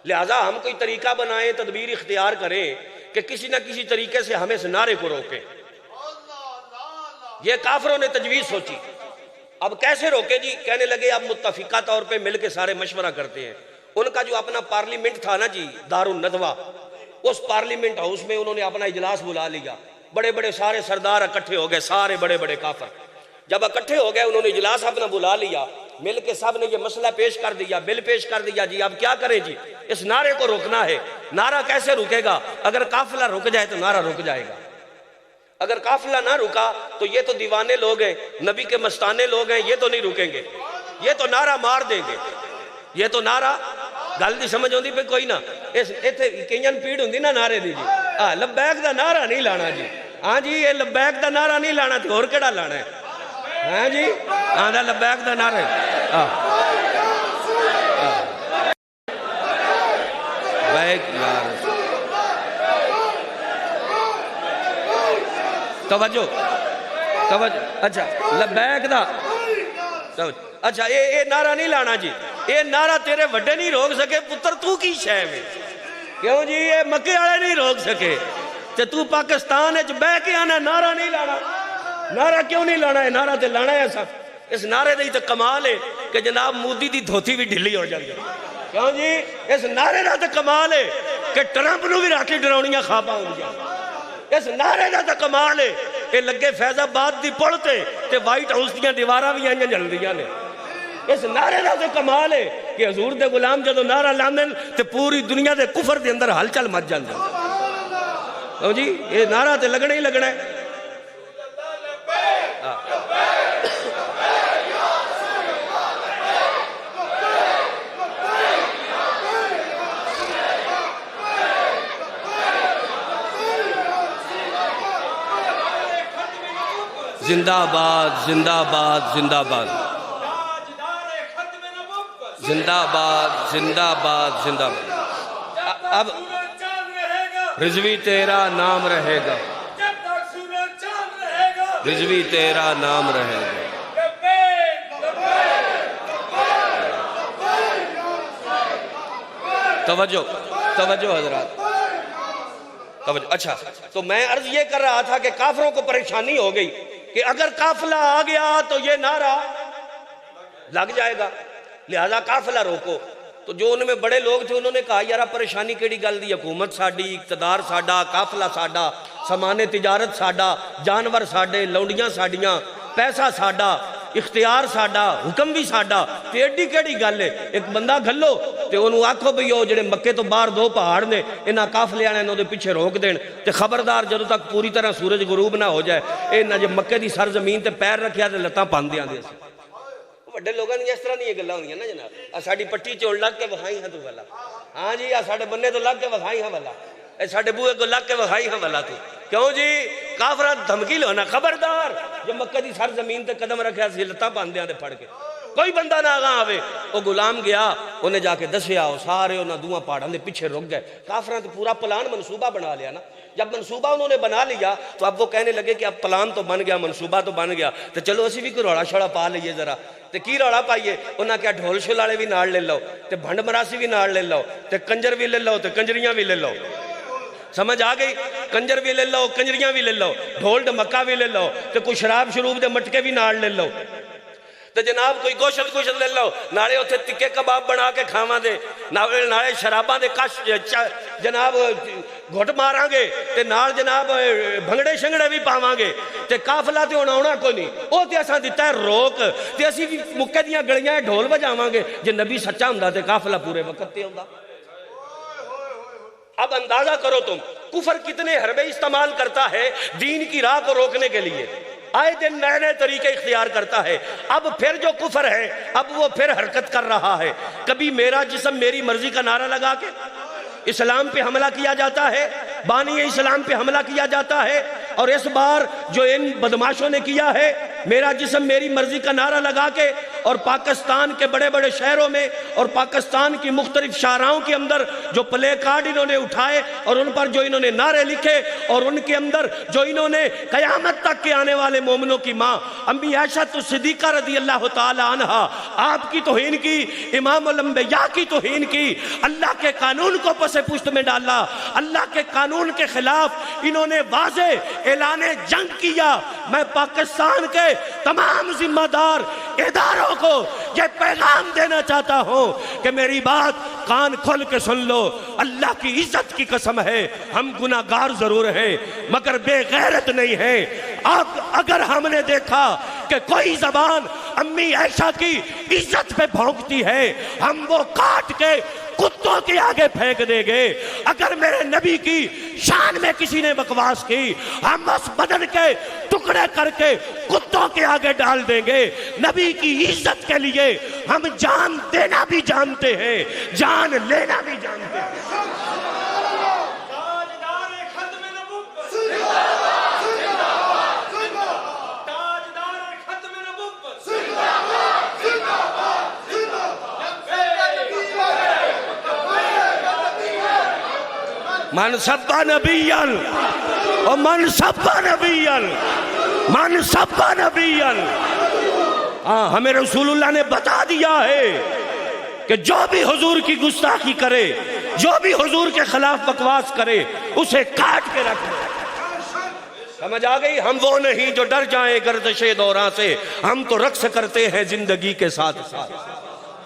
لہٰذا ہم کوئی طریقہ بنائیں، تدبیر اختیار کریں کہ کسی نہ کسی طریقے سے ہمیں اس نعرے کو روکیں۔ یہ کافروں نے تجویز سوچی، اب کیسے روکے جی؟ کہنے لگے اب متفقہ طور پہ مل کے سارے مشورہ کرتے ہیں۔ ان کا جو اپنا پارلیمنٹ تھا نا جی، دار الندوہ، اس پارلیمنٹ ہاؤس میں انہوں نے اپنا اجلاس بلا لیا، بڑے بڑے سارے سردار اکٹھے ہو گئے، سارے بڑے بڑے کافر جب اکٹھے ہو گئے انہوں نے اجلاس اپنا بلا لیا، مل کے سب نے یہ مسئلہ پیش کر دیا، بل پیش کر دیا، جی اب کیا کریں جی، اس نعرے کو روکنا ہے، نعرہ کیسے رکے گا؟ اگر قافلہ رک جائے تو نعرہ رک جائے گا، اگر قافلہ نہ رکا تو یہ تو دیوانے لوگ ہیں، نبی کے مستانے لوگ ہیں، یہ تو نہیں رکیں گے، یہ تو نعرہ مار دیں گے، یہ تو نعرہ گل دی سمجھ ہوندی پہ کوئی نہ، کئیاں پیڑ ہوندی نا نعرے دی جی، لبیک دا نعرہ نہیں لانا جی، ہاں جی یہ لبیک دا نعرہ نہیں لانا تو اور کیڑا لانا ہے، ہاں جی آدھا لبیک دا نعرہ بیک یار توجہ اچھا لبیک دا اچھا یہ نعرہ نہیں لانا جی، یہ نعرہ تیرے وڈے نہیں روک سکے، پتر تو کی شے میں کیوں جی، یہ مکے والے نہیں روک سکے تے تو پاکستان ہے بہ کے آنا نعرہ نہیں لانا، نعرہ کیوں نہیں لانا ہے؟ نعرہ تے لانا ہے ایسا، اس نعرے دے تے کمال ہے کہ جناب مودی دی دھوتی بھی ڈھلی ہو جائے، کیوں جی اس نعرے دا تے کمال ہے کہ ٹرمپ نو بھی راکھی ڈراؤنیاں خواباں ہو جائے، اس نعرے دا تے کمال ہے کہ لگے فیض آباد دی پڑھ تے وائٹ ہاؤس دیاں دیواراں بھی آئیاں جل دیاں نے، اس نعرے دا تے کمال ہے کہ حضور دے غلام جدو نعرہ لاندن تے پوری دنیا دے کفر دے اندر ہلچل مچ جاندے، کیوں جی یہ نعرہ تے لگنا ہی لگنا ہے۔ زندہ باد زندہ باد زندہ باد زندہ باد زندہ باد زندہ باد، اب رضوی تیرا نام رہے گا، رضوی تیرا نام رہے گا، توجہ توجہ حضرات توجہ۔ اچھا تو میں عرض یہ کر رہا تھا کہ کافروں کو پریشانی ہو گئی کہ اگر قافلہ آ گیا تو یہ نعرہ لگ جائے گا، لہذا قافلہ روکو، تو جو ان میں بڑے لوگ تھے انہوں نے کہا یارہ پریشانی کیڑی گل دی، حکومت ساڈی، اقتدار ساڈا، قافلہ ساڈا، سامان تجارت ساڈا، جانور ساڈے، لونڈیاں ساڈیاں، پیسہ ساڈا، اختیار ساڈا، حکم بھی ساڈا، تے ایڈی کیڑی گل ہے، ایک بندہ گھلو تے انہوں آکھو بھی وہ جڑے مکے تو باہر دو پہاڑ نے انہاں قافلے آنے انہوں دے پیچھے روک دین تے خبردار جدو تک پوری طرح سورج غروب نہ ہو جائے انہاں جے مکے دی سرزمین تے پیر رکھیا تے لتاں پاندیاں دے سی، بڑے لوگاں نے اس طرح نہیں یہ گلاں ہوندیاں نا جناب، ساڈی پٹی چوڑ لگ کے وکھائی ہاں تو والا، ہاں جی ساڈے بننے تو لگ کے وکھائی ہاں والا، ساڈے بوئے کو لگ کے وکھائی ہاں والا تو، کیوں جی کافرہ دھمکی لونا خبردار جو مکہ دی سرزمین تے قدم رکھیا سی لتاں پاندیاں دے پھڑ کے کوئی بندہ نہ آگاں آوے، وہ غلام گیا انہیں جا کے دسیا ہو سارے انہاں دوہاں پہاڑاں دے پیچھے رک گئے، کافراں تے پورا پلان منصوبہ بنا لیا نا، جب منصوبہ انہوں نے بنا لیا تو اب وہ کہنے لگے کہ اب پلان تو بن گیا منصوبہ تو بن گیا تو چلو اسی بھی کوئی روڑا شوڑا پا لئیے ذرا، تے کی روڑا پائیے انہاں کیا ڈھول شلالے بھی نال لے لو تے بھنڈ مراسی بھی نال لے لو تے کنجر بھی لے لو تے کنجریاں بھی لے لو، سمجھ آگئی، کنجر بھی لے لو کنجریاں بھی لے لو ڈھول ڈمکا بھی لے لو تے کوئی شراب شروب دے مٹکے بھی نال لے لو تے جناب کوئی گوشت لے لو نالے اتھے تکے کباب بنا کے کھاواں دے نالے شراباں دے کش جناب گھٹ ماراں گے تے نال جناب بھنگڑے شنگڑے بھی پاواں گے تے قافلہ تے ہونا کوئی نہیں، او تے اساں دیتا ہے روک تے اسی بھی مکے دیاں گڑیاں ڈھول بجاواں گے، جے نبی سچا ہوندا تے قافلہ پورے وقت تے ہوندا۔ اب اندازہ کرو تم کفر کتنے حربے استعمال کرتا ہے دین کی راہ کو روکنے کے لیے، آئے دن نئے نئے طریقے اختیار کرتا ہے، اب پھر جو کفر ہے اب وہ پھر حرکت کر رہا ہے، کبھی میرا جسم میری مرضی کا نعرہ لگا کے اسلام پہ حملہ کیا جاتا ہے، بانی اسلام پہ حملہ کیا جاتا ہے، اور اس بار جو ان بدماشوں نے کیا ہے میرا جسم میری مرضی کا نعرہ لگا کے اور پاکستان کے بڑے بڑے شہروں میں اور پاکستان کی مختلف شاہراہوں کے اندر جو پلے کارڈ انہوں نے اٹھائے اور ان پر جو انہوں نے نعرے لکھے اور ان کے اندر جو انہوں نے قیامت تک کے آنے والے مومنوں کی ماں امی عائشہ صدیقہ رضی اللہ تعالی عنہ آپ کی توہین کی، امام الانبیاء کی توہین کی، اللہ کے قانون کو پس پشت میں ڈالا، اللہ کے قانون کے خلاف انہوں نے واضح اعلان جنگ کیا۔ میں پاکستان کے تمام ذمہ دار اداروں کو یہ پیغام دینا چاہتا ہوں کہ میری بات کان کھول کے سن لو، اللہ کی عزت کی قسم ہے ہم گناہگار ضرور ہیں مگر بے غیرت نہیں ہیں۔ اگر ہم نے دیکھا کہ کوئی زبان امی عائشہ کی عزت پہ بھونکتی ہے ہم وہ کاٹ کے کتوں کے آگے پھینک دیں گے۔ اگر میرے نبی کی شان میں کسی نے بکواس کی ہم اس بدن کے ٹکڑے کر کے کتوں کے آگے ڈال دیں گے۔ نبی کی عزت کے لیے ہم جان دینا بھی جانتے ہیں، جان لینا بھی جانتے ہیں۔ من سب نبیًا ومن سب نبیًا من سب نبیًا۔ ہمیں رسول اللہ نے بتا دیا ہے کہ جو بھی حضور کی گستاخی کرے، جو بھی حضور کے خلاف بکواس کرے اسے کاٹ کے رکھے۔ سمجھ آ گئی؟ ہم وہ نہیں جو ڈر جائیں گردش دوراں سے، ہم تو رقص کرتے ہیں زندگی کے ساتھ ساتھ۔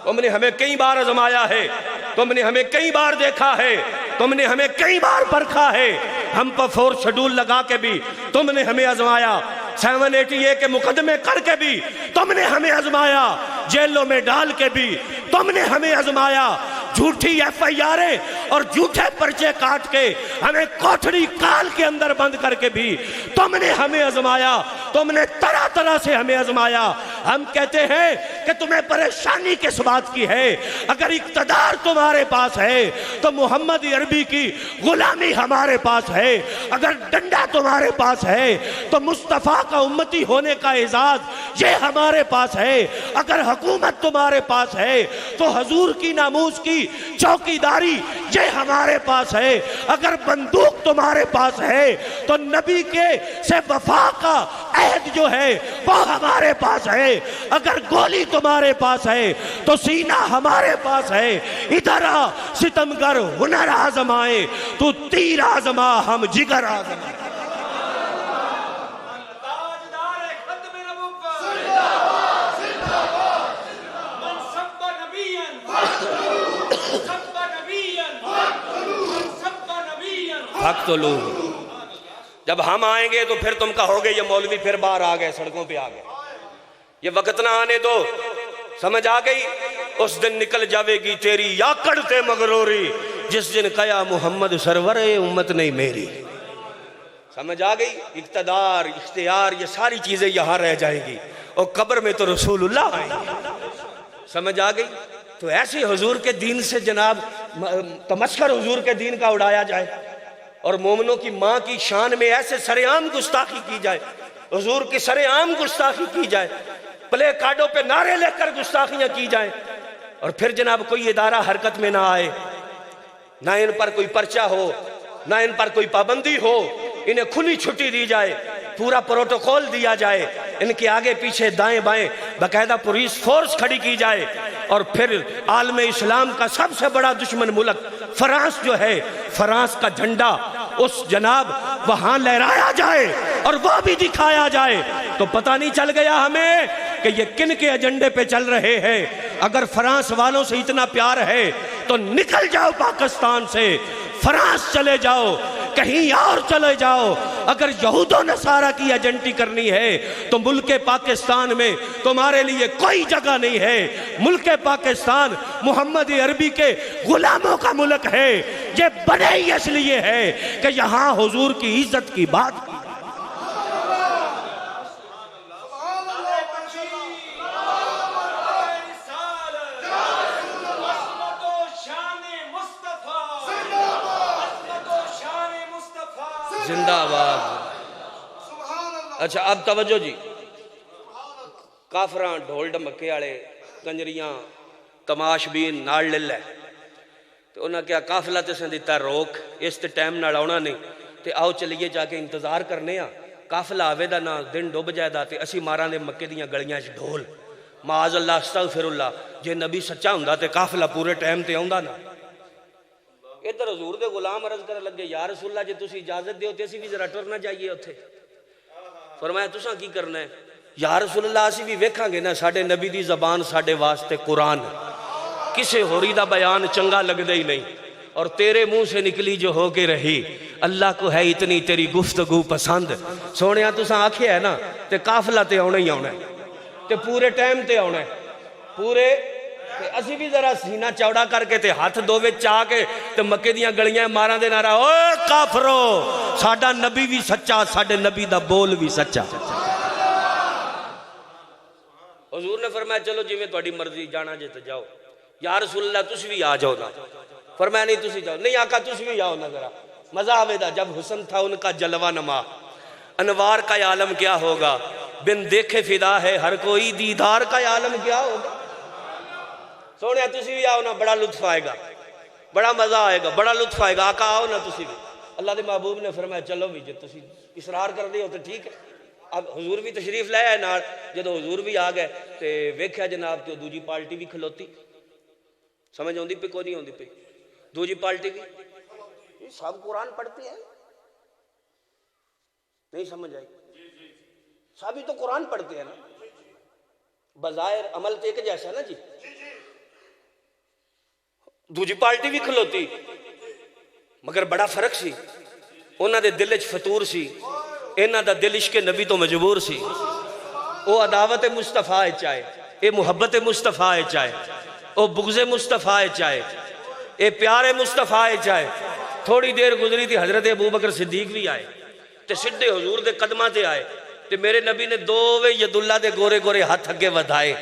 تم نے ہمیں کئی بار آزمایا ہے، تم نے ہمیں کئی بار دیکھا ہے، تم نے ہمیں کئی بار پرکھا ہے، ہم پر 4 شیڈول لگا کے بھی تم نے ہمیں آزمایا، 780A کے مقدمے کر کے بھی تم نے ہمیں آزمایا، جیلوں میں ڈال کے بھی تم نے ہمیں آزمایا، جھوٹی FIR اور جھوٹے پرچے کاٹ کے ہمیں کوٹھڑی کال کے اندر بند کر کے بھی تم نے ہمیں آزمایا، تم نے طرح طرح سے ہمیں آزمایا۔ ہم کہتے ہیں کہ تمہیں پریشانی کس بات کی ہے؟ اگر اقتدار تمہارے پاس ہے تو محمد عربی کی غلامی ہمارے پاس ہے، اگر ڈنڈا تمہارے پاس ہے تو مصطفیٰ کا امتی ہونے کا اعزاز یہ ہمارے پاس ہے، اگر حکومت تمہارے پاس ہے تو حضور کی ناموس کی چوکی داری یہ ہمارے پاس ہے، اگر بندوق تمہارے پاس ہے تو نبی کے سے وفا کا عہد جو ہے وہ ہمارے پاس ہے، اگر گولی تمہارے پاس ہے تو سینہ ہمارے پاس ہے۔ ادھر آ ستمگر ہنر آزمائے، تو تیر آزما ہم جگر آزمائے۔ جب ہم آئیں گے تو پھر تم کہو گے یہ مولوی پھر باہر آ گئے، سڑکوں پہ آ گئے، یہ وقت نہ آنے دو۔ سمجھ آ گئی؟ اس دن نکل جاوے گی تیری یا کڑتے مغروری، جس دن کہا محمد سرور امت نہیں میری۔ سمجھ آ گئی؟ اقتدار، اختیار، یہ ساری چیزیں یہاں رہ جائیں گی اور قبر میں تو رسول اللہ آئیں گے۔ سمجھ آ گئی؟ تو ایسے حضور کے دین سے جناب تمسخر حضور کے دین کا اڑایا جائے اور مومنوں کی ماں کی شان میں ایسے سرے عام گستاخی کی جائے، حضور کی سرے عام گستاخی کی جائے، پلے کارڈوں پہ نعرے لے کر گستاخیاں کی جائیں، اور پھر جناب کوئی ادارہ حرکت میں نہ آئے، نہ ان پر کوئی پرچہ ہو، نہ ان پر کوئی پابندی ہو، انہیں کھلی چھٹی دی جائے، پورا پروٹوکول دیا جائے، ان کے آگے پیچھے دائیں بائیں باقاعدہ پولیس فورس کھڑی کی جائے، اور پھر عالم اسلام کا سب سے بڑا دشمن ملک فرانس جو ہے، فرانس کا جھنڈا اس جناب وہاں لہرایا جائے اور وہ بھی دکھایا جائے، تو پتہ نہیں چل گیا ہمیں کہ یہ کن کے ایجنڈے پہ چل رہے ہیں۔ اگر فرانس والوں سے اتنا پیار ہے تو نکل جاؤ پاکستان سے، فرانس چلے جاؤ، کہیں اور چلے جاؤ۔ اگر یہود و نصارہ کی ایجنٹی کرنی ہے تو ملک پاکستان میں تمہارے لیے کوئی جگہ نہیں ہے۔ ملک پاکستان محمد عربی کے غلاموں کا ملک ہے، یہ بنے ہی اس لیے ہے کہ یہاں حضور کی عزت کی بات کی۔ زندہ آباد۔ اچھا اب توجہ جی، کافراں ڈھول ڈمکے والے کنجریاں تماش بین نال لے لے تو انہاں کیا قافلہ تے سن دیتا روک، اس تے ٹائم نال آونا نہیں تے آؤ چلیے جا کے انتظار کرنے ہاں، قافلہ آوے دا نا دن ڈوب جائے دا تے اسی ماراں دے مکے دیاں گلیاں وچ ڈھول، معاذ اللہ استغفر اللہ، جے نبی سچا ہوندا تے قافلہ پورے ٹائم تے آوندا نا۔ ادھر حضور دے غلام عرض کر لگے یا رسول اللہ جے تسی اجازت دیو تے اسی بھی ذرا ٹرنا جائیے اتھے۔ فرمایا تساں کی کرنا ہے؟ یا رسول اللہ اسی بھی ویکھاں گے نا ساڈے نبی دی زبان ساڈے واسطے قرآن، کسے ہوری دا بیان چنگا لگ دے ہی نہیں، اور تیرے منہ سے نکلی جو ہو کے رہی، اللہ کو ہے اتنی تیری گفتگو پسند۔ سونیاں تساں آکھے ہے نا تے قافلہ تے آنا ہی آنا ہے تے پورے ٹائم تے آنا ہے، پورے تے اسی بھی ذرا سینہ چوڑا کر کے تے ہاتھ دووے چاہ کے تے مکے دیاں گلیاں ماراں دے نعرہ اوے کافرو، ساڈا نبی بھی سچا، ساڈے نبی دا بول بھی سچا۔ حضور نے فرمایا چلو جی میں تہاڈی مرضی، جانا جے تے جاؤ۔ یا رسول اللہ تسی بھی آ جاؤ نا، فرمایا نہیں تسی جاؤ، نہیں آقا تسی بھی آؤ نا، ذرا مزہ آوے دا، جب حسن تھا ان کا جلوہ نما، انوار کا عالم کیا ہوگا، بن دیکھے فدا ہے ہر کوئی، دیدار کا عالم کیا ہوگا۔ سونے تسی بھی آؤ نا، بڑا لطف آئے گا، بڑا مزہ آئے گا، بڑا لطف آئے گا، آقا آؤ نا تسی بھی۔ اللہ دے محبوب نے فرمایا چلو بھی، جب تسی اصرار کر دی ہو تو ٹھیک ہے۔ اب حضور بھی تشریف لے آئے نال، جدو حضور بھی آ گئے تے ویکھیا جناب تے دوجی پارٹی بھی کھلوتی، سمجھ آندی پہ کوئی نہیں آندی پہ، دوجی پارٹی بھی سب قرآن پڑھتے ہیں، نہیں سمجھ آئی، سب ہی تو قرآن پڑھتے ہیں نا، بظاہر عمل تو ایک جیسا نا جی، دوجی پارٹی بھی کھلوتی مگر بڑا فرق سی، انہاں دے دل وچ فطور سی، انہاں دا دل عشق نبی تو مجبور سی، او عداوت مصطفیٰ چاہے، اے محبت مصطفیٰ چاہے، او بغض مصطفیٰ چاہے، اے پیار مصطفیٰ چاہے۔ تھوڑی دیر گزری تھی حضرت ابوبکر صدیق بھی آئے تے سدھے حضور دے قدماں تے آئے تے میرے نبی نے دوویں ید اللہ دے گورے گورے ہاتھ اگے ودھائے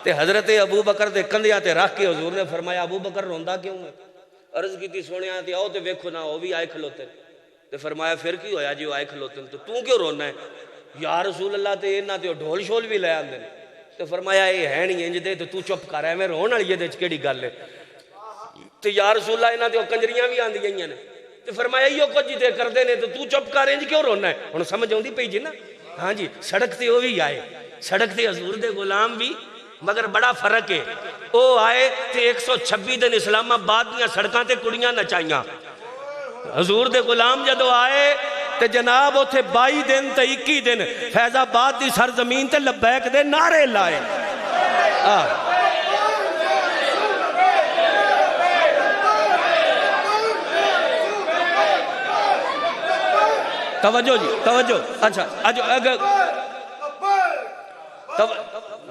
تے حضرت ابوبکر دے کندھیاں تے رکھ کے حضور نے فرمایا ابوبکر روندا کیوں ہے؟ عرض کی تھی سونیاں تے آؤ تے ویکھو نا وہ بھی آئے کھلوتے تے فرمایا پھر کی ہویا جی وہ آئے کھلوتے تو کیوں رونا ہے؟ یا رسول اللہ تے انہاں تے ڈھول شول بھی لے آندے تے فرمایا اے ہے نہیں انج دے تے تو چپ کر ہے میں رون والی یہ دے وچ کیڑی گل ہے؟ تے یا رسول اللہ انہاں تے کنجریاں بھی آندیاں نے تے فرمایا ایو کچھ جے کردے نے تے تو چپ کر انج کیوں رونا ہے؟ ہن سمجھ آوندی پئی جی نا؟ ہاں جی سڑک تے وہ بھی آئے، سڑک تے حضور دے غلام بھی، مگر بڑا فرق ہے، او آئے تے 126 دن اسلام آباد دیاں سڑکاں تے کڑیاں نچائیاں، حضور دے غلام جدو آئے تے جناب اتھے 22 دن تے 21 دن فیض آباد دی سرزمین تے لبیک دے نعرے لائے۔ توجہ جی توجہ، اچھا اگر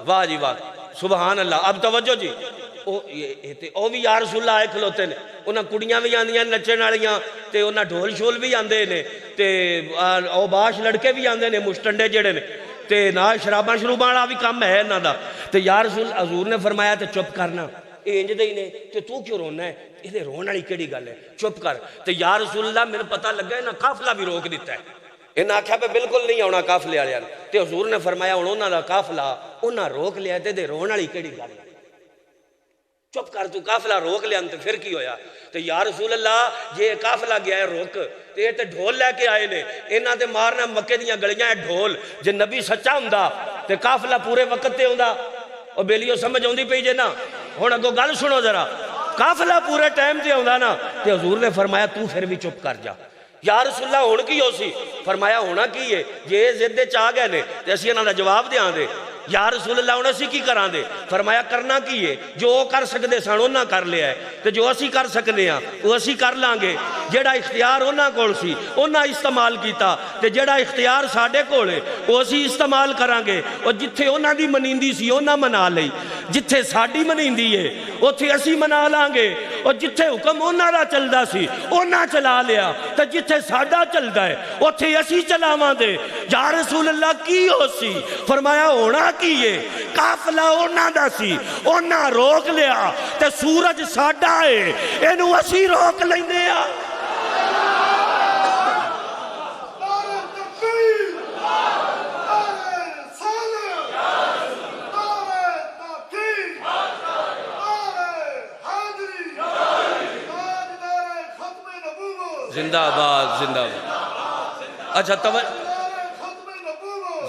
واہ جی واہ سبحان اللہ، اب توجہ جی، او بھی یا رسول اللہ آئے کھلوتے نے، انہاں کڑیاں بھی آندیاں نچن والیاں تے انہاں ڈھول شول بھی آندے نے تے اوباش لڑکے بھی آندے نے مشٹنڈے جڑے نے تے نہ شراباں شروباں والا بھی کام ہے انہاں دا تے یا رسول حضور نے فرمایا تے چپ کرنا، اے انج دے ہی نے تے تو کیوں رونا ہے؟ یہ رون والی کیڑی گل ہے؟ چپ کر۔ تے یا رسول اللہ میرے پتہ لگا انہاں قافلہ بھی روک دیتا ہے، انہاں آکھیا پہ بالکل نہیں آنا قافلے والے تے حضور نے فرمایا ہن انہاں دا قافلہ انہاں روک لیا تے رون والی کیڑی گل ہے؟ چپ کر، تو قافلہ روک لیا تے پھر کی ہویا؟ تے یا رسول اللہ جے قافلہ گیا ہے روک تے یہ تے ڈھول لے کے آئے نے، انہاں تے مارنا مکے دیاں گلیاں ہے ڈھول، جے نبی سچا ہوندا تے قافلہ پورے وقت تے ہوندا۔ او بیلیو سمجھ آوندی پئی جے نا؟ ہن اگوں گل سنو ذرا، قافلہ پورے ٹائم تے ہوندا نا تے حضور نے فرمایا تو پھر بھی چپ کر جا۔ یا رسول اللہ ہون کی ہو سی؟ فرمایا ہونا کی ہے جے زد دے چاہ گئے نے تے اسی انہاں دا جواب دیاں دے۔ یا رسول اللہ انہاں اسی کی کران دے؟ فرمایا کرنا کی ہے جو کر سکدے سن انہاں کر لیا ہے تے جو اسی کر سکنے ہاں وہ اسی کر لیں گے۔ جیڑا اختیار انہاں کول سی انہاں استعمال کیتا تے جیڑا اختیار ساڈے کول ہے وہ اسی استعمال کران گے۔ اور جتھے انہاں دی منیندی سی انہاں منا لئی، جتھے ساڈی منیندی ہے اوتھے اسی منا لیں گے، اور جتھے حکم انہاں دا چلدا سی انہاں چلا لیا تے جتھے ساڈا چلدا ہے اوتھے اسی چلاواں دے۔ یا رسول اللہ کی ہو سی؟ فرمایا ہونا کی ہے قافلہ انہاں دا سی انہاں روک لیا تے سورج ساڈا ہے اینو اسی روک لیندے آ۔ زندہ آباد زندہ آباد، اچھا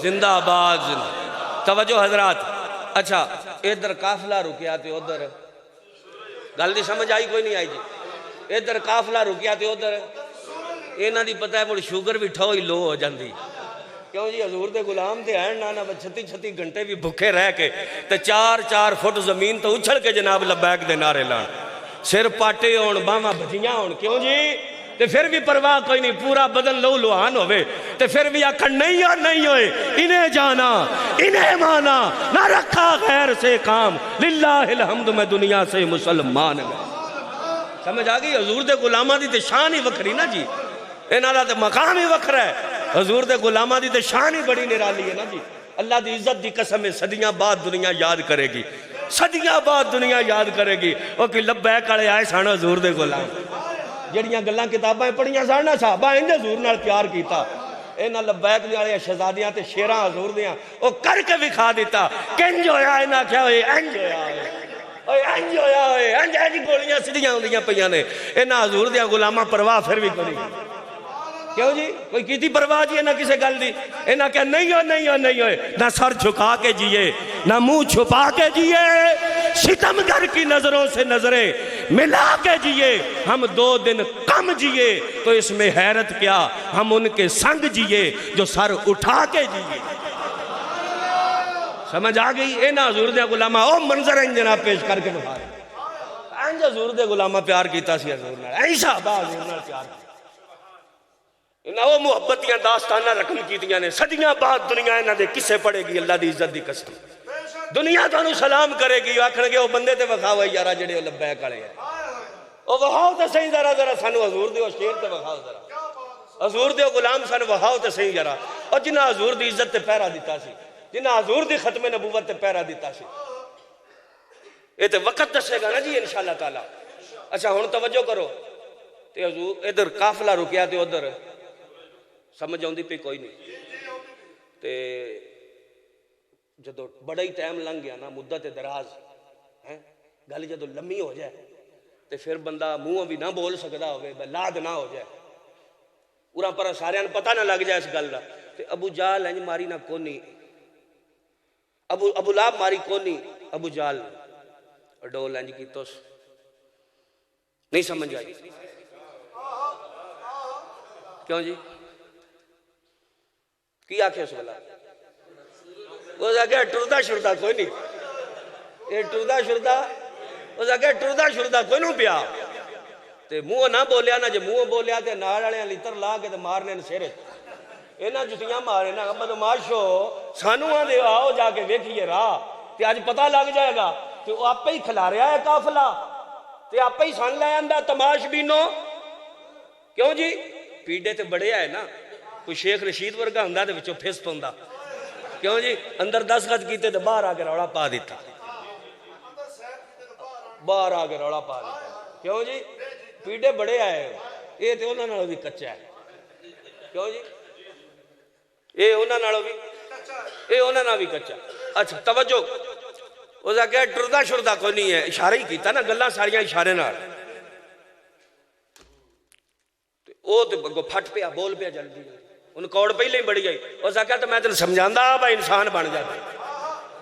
زندہ آباد توجہ حضرات۔ اچھا ادھر قافلہ رکیا تے ادھر گل دی سمجھ آئی کوئی نہیں آئی جی؟ ادھر قافلہ رکیا تے ادھر انہاں دی پتہ ہے مڑ شوگر بھی ٹھو ہی لو ہو جاندی، کیوں جی حضور دے غلام تے ہیں نانا 36 گھنٹے بھی بھکے رہ کے تے 4 فٹ زمین تو اچھل کے جناب لبیک دے نعرے لان، سر پاٹے ہون باواں بھجیاں ہون، کیوں جی تے پھر بھی پرواہ کوئی نہیں، پورا بدن لو لوہان ہوئے تے پھر بھی آکھن نہیں اور نہیں ہوئے، انہیں جانا انہیں مانا نہ رکھا غیر سے کام، للہ الحمد میں دنیا سے مسلمان گئے۔ سمجھ آگئی؟ حضور دے غلامہ دی تے شان ہی وکھری نا جی، انہاں دا تے مقام ہی وکھرا ہے، حضور دے غلامہ دی تے شان ہی بڑی نرالی ہے نا جی۔ اللہ دی عزت دی قسم ہے صدیاں بعد دنیا یاد کرے گی، صدیاں بعد دنیا یاد کرے گی، وہ کہ لبیک والے آئے سن حضور دے غلام، جڑیاں گلاں کتاباں پڑھیاں سن صحابہ انج حضور نال پیار کیتا، انہاں لبیک والے شہزادیاں تے شیراں حضور دیاں او کر کے وکھا دیتا، کنج ہویا انہاں کیا ہوئے انج ہویا ہوئے انج ہویا ہوئے انج گولیاں سیدھیاں ہوندیاں پیاں نے، انہاں حضور دیاں غلاماں پرواہ پھر بھی کوئی نہیں، کیوں جی کوئی کیتی پرواہ جی نہ کسی گل دی، انہاں کہ نہیں ہو نہیں ہو نہیں ہوئے، نہ سر جھکا کے جیے نہ منہ چھپا کے جیے، ستمگر کی نظروں سے نظریں ملا کے جیے، ہم 2 دن کم جیے تو اس میں حیرت کیا، ہم ان کے سنگ جیے جو سر اٹھا کے جیے۔ سمجھ آگئی؟ اینا حضور دے غلامہ او منظر ہیں جناب پیش کر کے بخار انج حضور دے غلامہ پیار کیتا سی حضور نال، این صحابہ حضور نال پیار کیتا، انہاں وہ محبتیاں داستانہ رقم کیتیاں نے، صدیاں بعد دنیا انہاں دے کسے پڑے گی اللہ دی عزت دی قسم، دنیا تو انہوں سلام کرے گی، آکھن گے وہ بندے تے وکھاو ہے یارا جڑے لبیک والے ہیں، وہ وہاو تے صحیح ذرا سانو حضور دے شیر تے وکھاو ذرا، حضور دے غلام سانو وکھاو تے صحیح ذرا، اور جنہاں حضور دی عزت تے پہرا دیتا سی، جنہاں حضور دی ختم نبوت تے پہرا دیتا سی، یہ تے وقت دسے گا نا جی انشاءاللہ تعالی۔ اچھا ہن توجہ کرو، تے حضور ادھر قافلہ رکیا تے ادھر سمجھ آؤندی پہ کوئی نہیں، تے جدو بڑا ہی ٹائم لنگ گیا نا مدت دراز گل جدو لمبی ہو جائے تے پھر بندہ منہ بھی نہ بول سکتا ہوئے لاد نہ ہو جائے، پورا پر سارے پتہ نہ لگ جائے اس گل کا، تے ابو جال انج ماری نہ کونی، ابو لاب ماری کونی، ابو جال ڈول انج کی توس نہیں سمجھ آئی، کیوں جی کی آکھے اس والا وہ آگے ٹردہ شردہ کوئی نہیں، یہ ٹردہ شردہ وہ آگے ٹردہ شردہ کوئی نہیں پیا، تے منہ نہ بولیا نہ جے منہ بولیا تے نال والے لیتر لا کے تے مارنے سیرے انہاں جتیاں مارے نا بدماشو، سانو آندے آؤ جا کے ویکھیے راہ تے اج پتہ لگ جائے گا تے وہ آپے ہی کھلا رہا ہے قافلہ تے آپے ہی سن لے آندا تماش بینو، کیوں جی پیڑے تے بڑے آئے نا، کوئی شیخ رشید ورگا ہوندا تے وچوں پھس پوندا، کیوں جی اندر 10 گز کیتے تے باہر آ کے روڑا پا دیتا، باہر آ کے روڑا پا دیتا، کیوں جی پیڑے بڑے آئے، یہ تے انہاں نالوں بھی کچا ہے، کیوں جی یہ انہاں نالوں بھی کچا۔ اچھا توجہ، اس کا کہ ٹردہ شردہ کوئی نہیں ہے، اشارہ ہی کیتا نا گلاں ساریاں اشارے نال، وہ تو پھٹ پیا بول پیا جلدی، ان کوڑ پہلے ہی بڑی آئی، اس کا تو میں تینوں سمجھاندا بھائی انسان بن جاتا،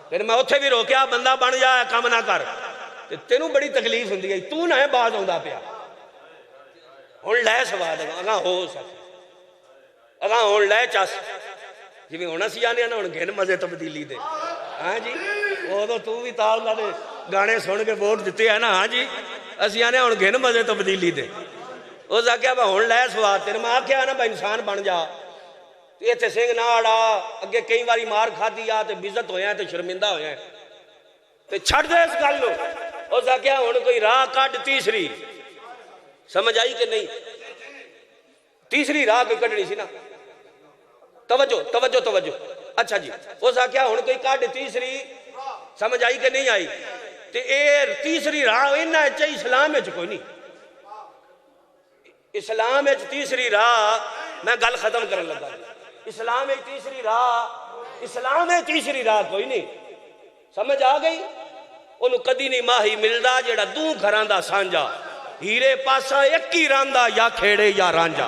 پھر میں اتھے بھی روکیا بندہ بن جا کام نہ کر، تینوں بڑی تکلیف ہوندی ہے، تو نہ ہے باز آندا پیا، ہن لے سواد اگاں ہو سکے، اگاں ہن لے چس جی ہونا سی آنے نا ہن گھن مزے تبدیلی دے، ہاں جی وہ تو بھی تال دے گانے سن کے ووٹ دیتے ہیں نا، ہاں جی اسی آنے ہن گھن مزے تبدیلی دے، اس آکھیا با ہن لے سواد تیرے، میں آکھیا نا با انسان بن جا، یہ تے سنگ نہ آڑا، اگے کئی باری مار کھادی آ تے بزت ہویا ہے تے شرمندہ ہویا ہے، تے چھڑ دے اس گل نو، اس آکھیا ہن کوئی راہ کڈ تیسری، سمجھ آئی کہ نہیں، تیسری راہ کوئی کڈنی سی نا، توجہ توجہ توجہ، اچھا جی اس آکھیا ہن کوئی کڈ تیسری، سمجھ آئی کہ نہیں آئی، تے اے تیسری راہ انہاں وچ اسلام وچ کوئی نہیں، اسلام وچ تیسری راہ میں گل ختم کرن لگا، اسلام وچ تیسری راہ کوئی نہیں، سمجھ آ گئی، انہوں کدی نہیں ماہی ملدا جیڑا دو گھراں دا سانجا، ہیرے پاسا ایک ہی راندا یا کھیڑے یا رانجا،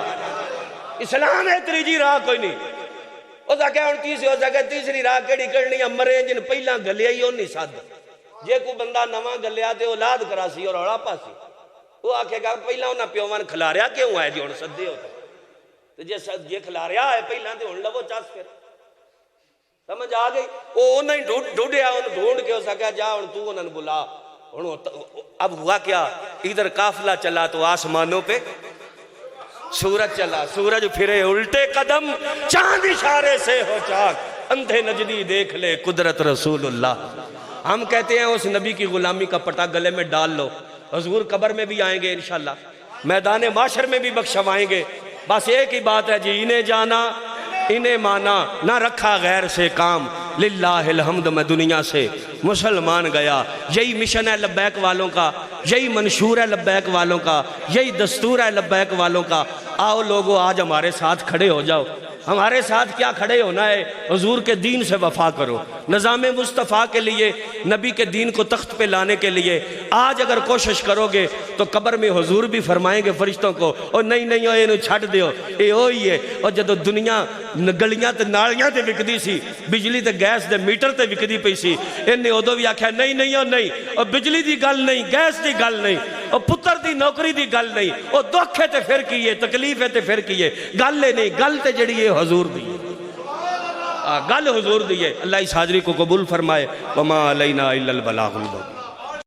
اسلام ہے تیجی راہ کوئی نہیں، اس کا کہا تیسری راہ کیڑی کرنی ہے، مرے جن پہلا گلیا ہی نہیں ساد، جے کو بندہ نواں گلیا تے اولاد کرا سی اور اوڑا پاسی، وہ آکھے گا پہلا انہاں پیوان کھلاریا کیوں آئے جی ہن سدے ہوتے، تو جے کھلاریا ہے پہلا تے ہن لو چاس پھر، سمجھ آ گئی؟ وہ انہیں ڈھونڈیا، انہیں ڈھونڈ کے اس کہا جا تو انہیں بلا. اب ہوا کیا، ادھر قافلہ چلا تو آسمانوں پہ سورج چلا، سورج پھرے الٹے قدم، چاند اشارے سے ہو چاک، اندھے نجدی دیکھ لے قدرت رسول اللہ. ہم کہتے ہیں اس نبی کی غلامی کا پٹا گلے میں ڈال لو. حضور قبر میں بھی آئیں گے انشاءاللہ، میدان معاشر میں بھی بخشوائیں گے. بس ایک ہی بات ہے جی، انہیں جانا انہیں مانا، نہ رکھا غیر سے کام. للہ الحمد میں دنیا سے مسلمان گیا. یہی مشن ہے لبیک والوں کا، یہی منشور ہے لبیک والوں کا، یہی دستور ہے لبیک والوں کا. آؤ لوگو آج ہمارے ساتھ کھڑے ہو جاؤ. ہمارے ساتھ کیا کھڑے ہونا ہے، حضور کے دین سے وفا کرو. نظام مصطفیٰ کے لیے، نبی کے دین کو تخت پہ لانے کے لیے آج اگر کوشش کرو گے تو قبر میں حضور بھی فرمائیں گے فرشتوں کو، اور نہیں انہوں چھٹ دیو، اے ہوئی ہے. اور جدو دنیا گلیاں تے نالیاں تے وکدی سی، بجلی تے گیس دے میٹر تے وکدی پئی سی، انہیں ادو بھی آکھیا نہیں، اور بجلی دی گل نہیں، گیس دی گل نہیں، اور پتر دی نوکری دی گل نہیں، اور دکھ ہے تے پھر کیے، تکلیف ہے تے پھر کیے، گل ہے نہیں، گل تے جڑی ہے حضور دی، گل حضور دی ہے. اللہ اس حاضری کو قبول فرمائے. وما علینا الا البلاغ المبین.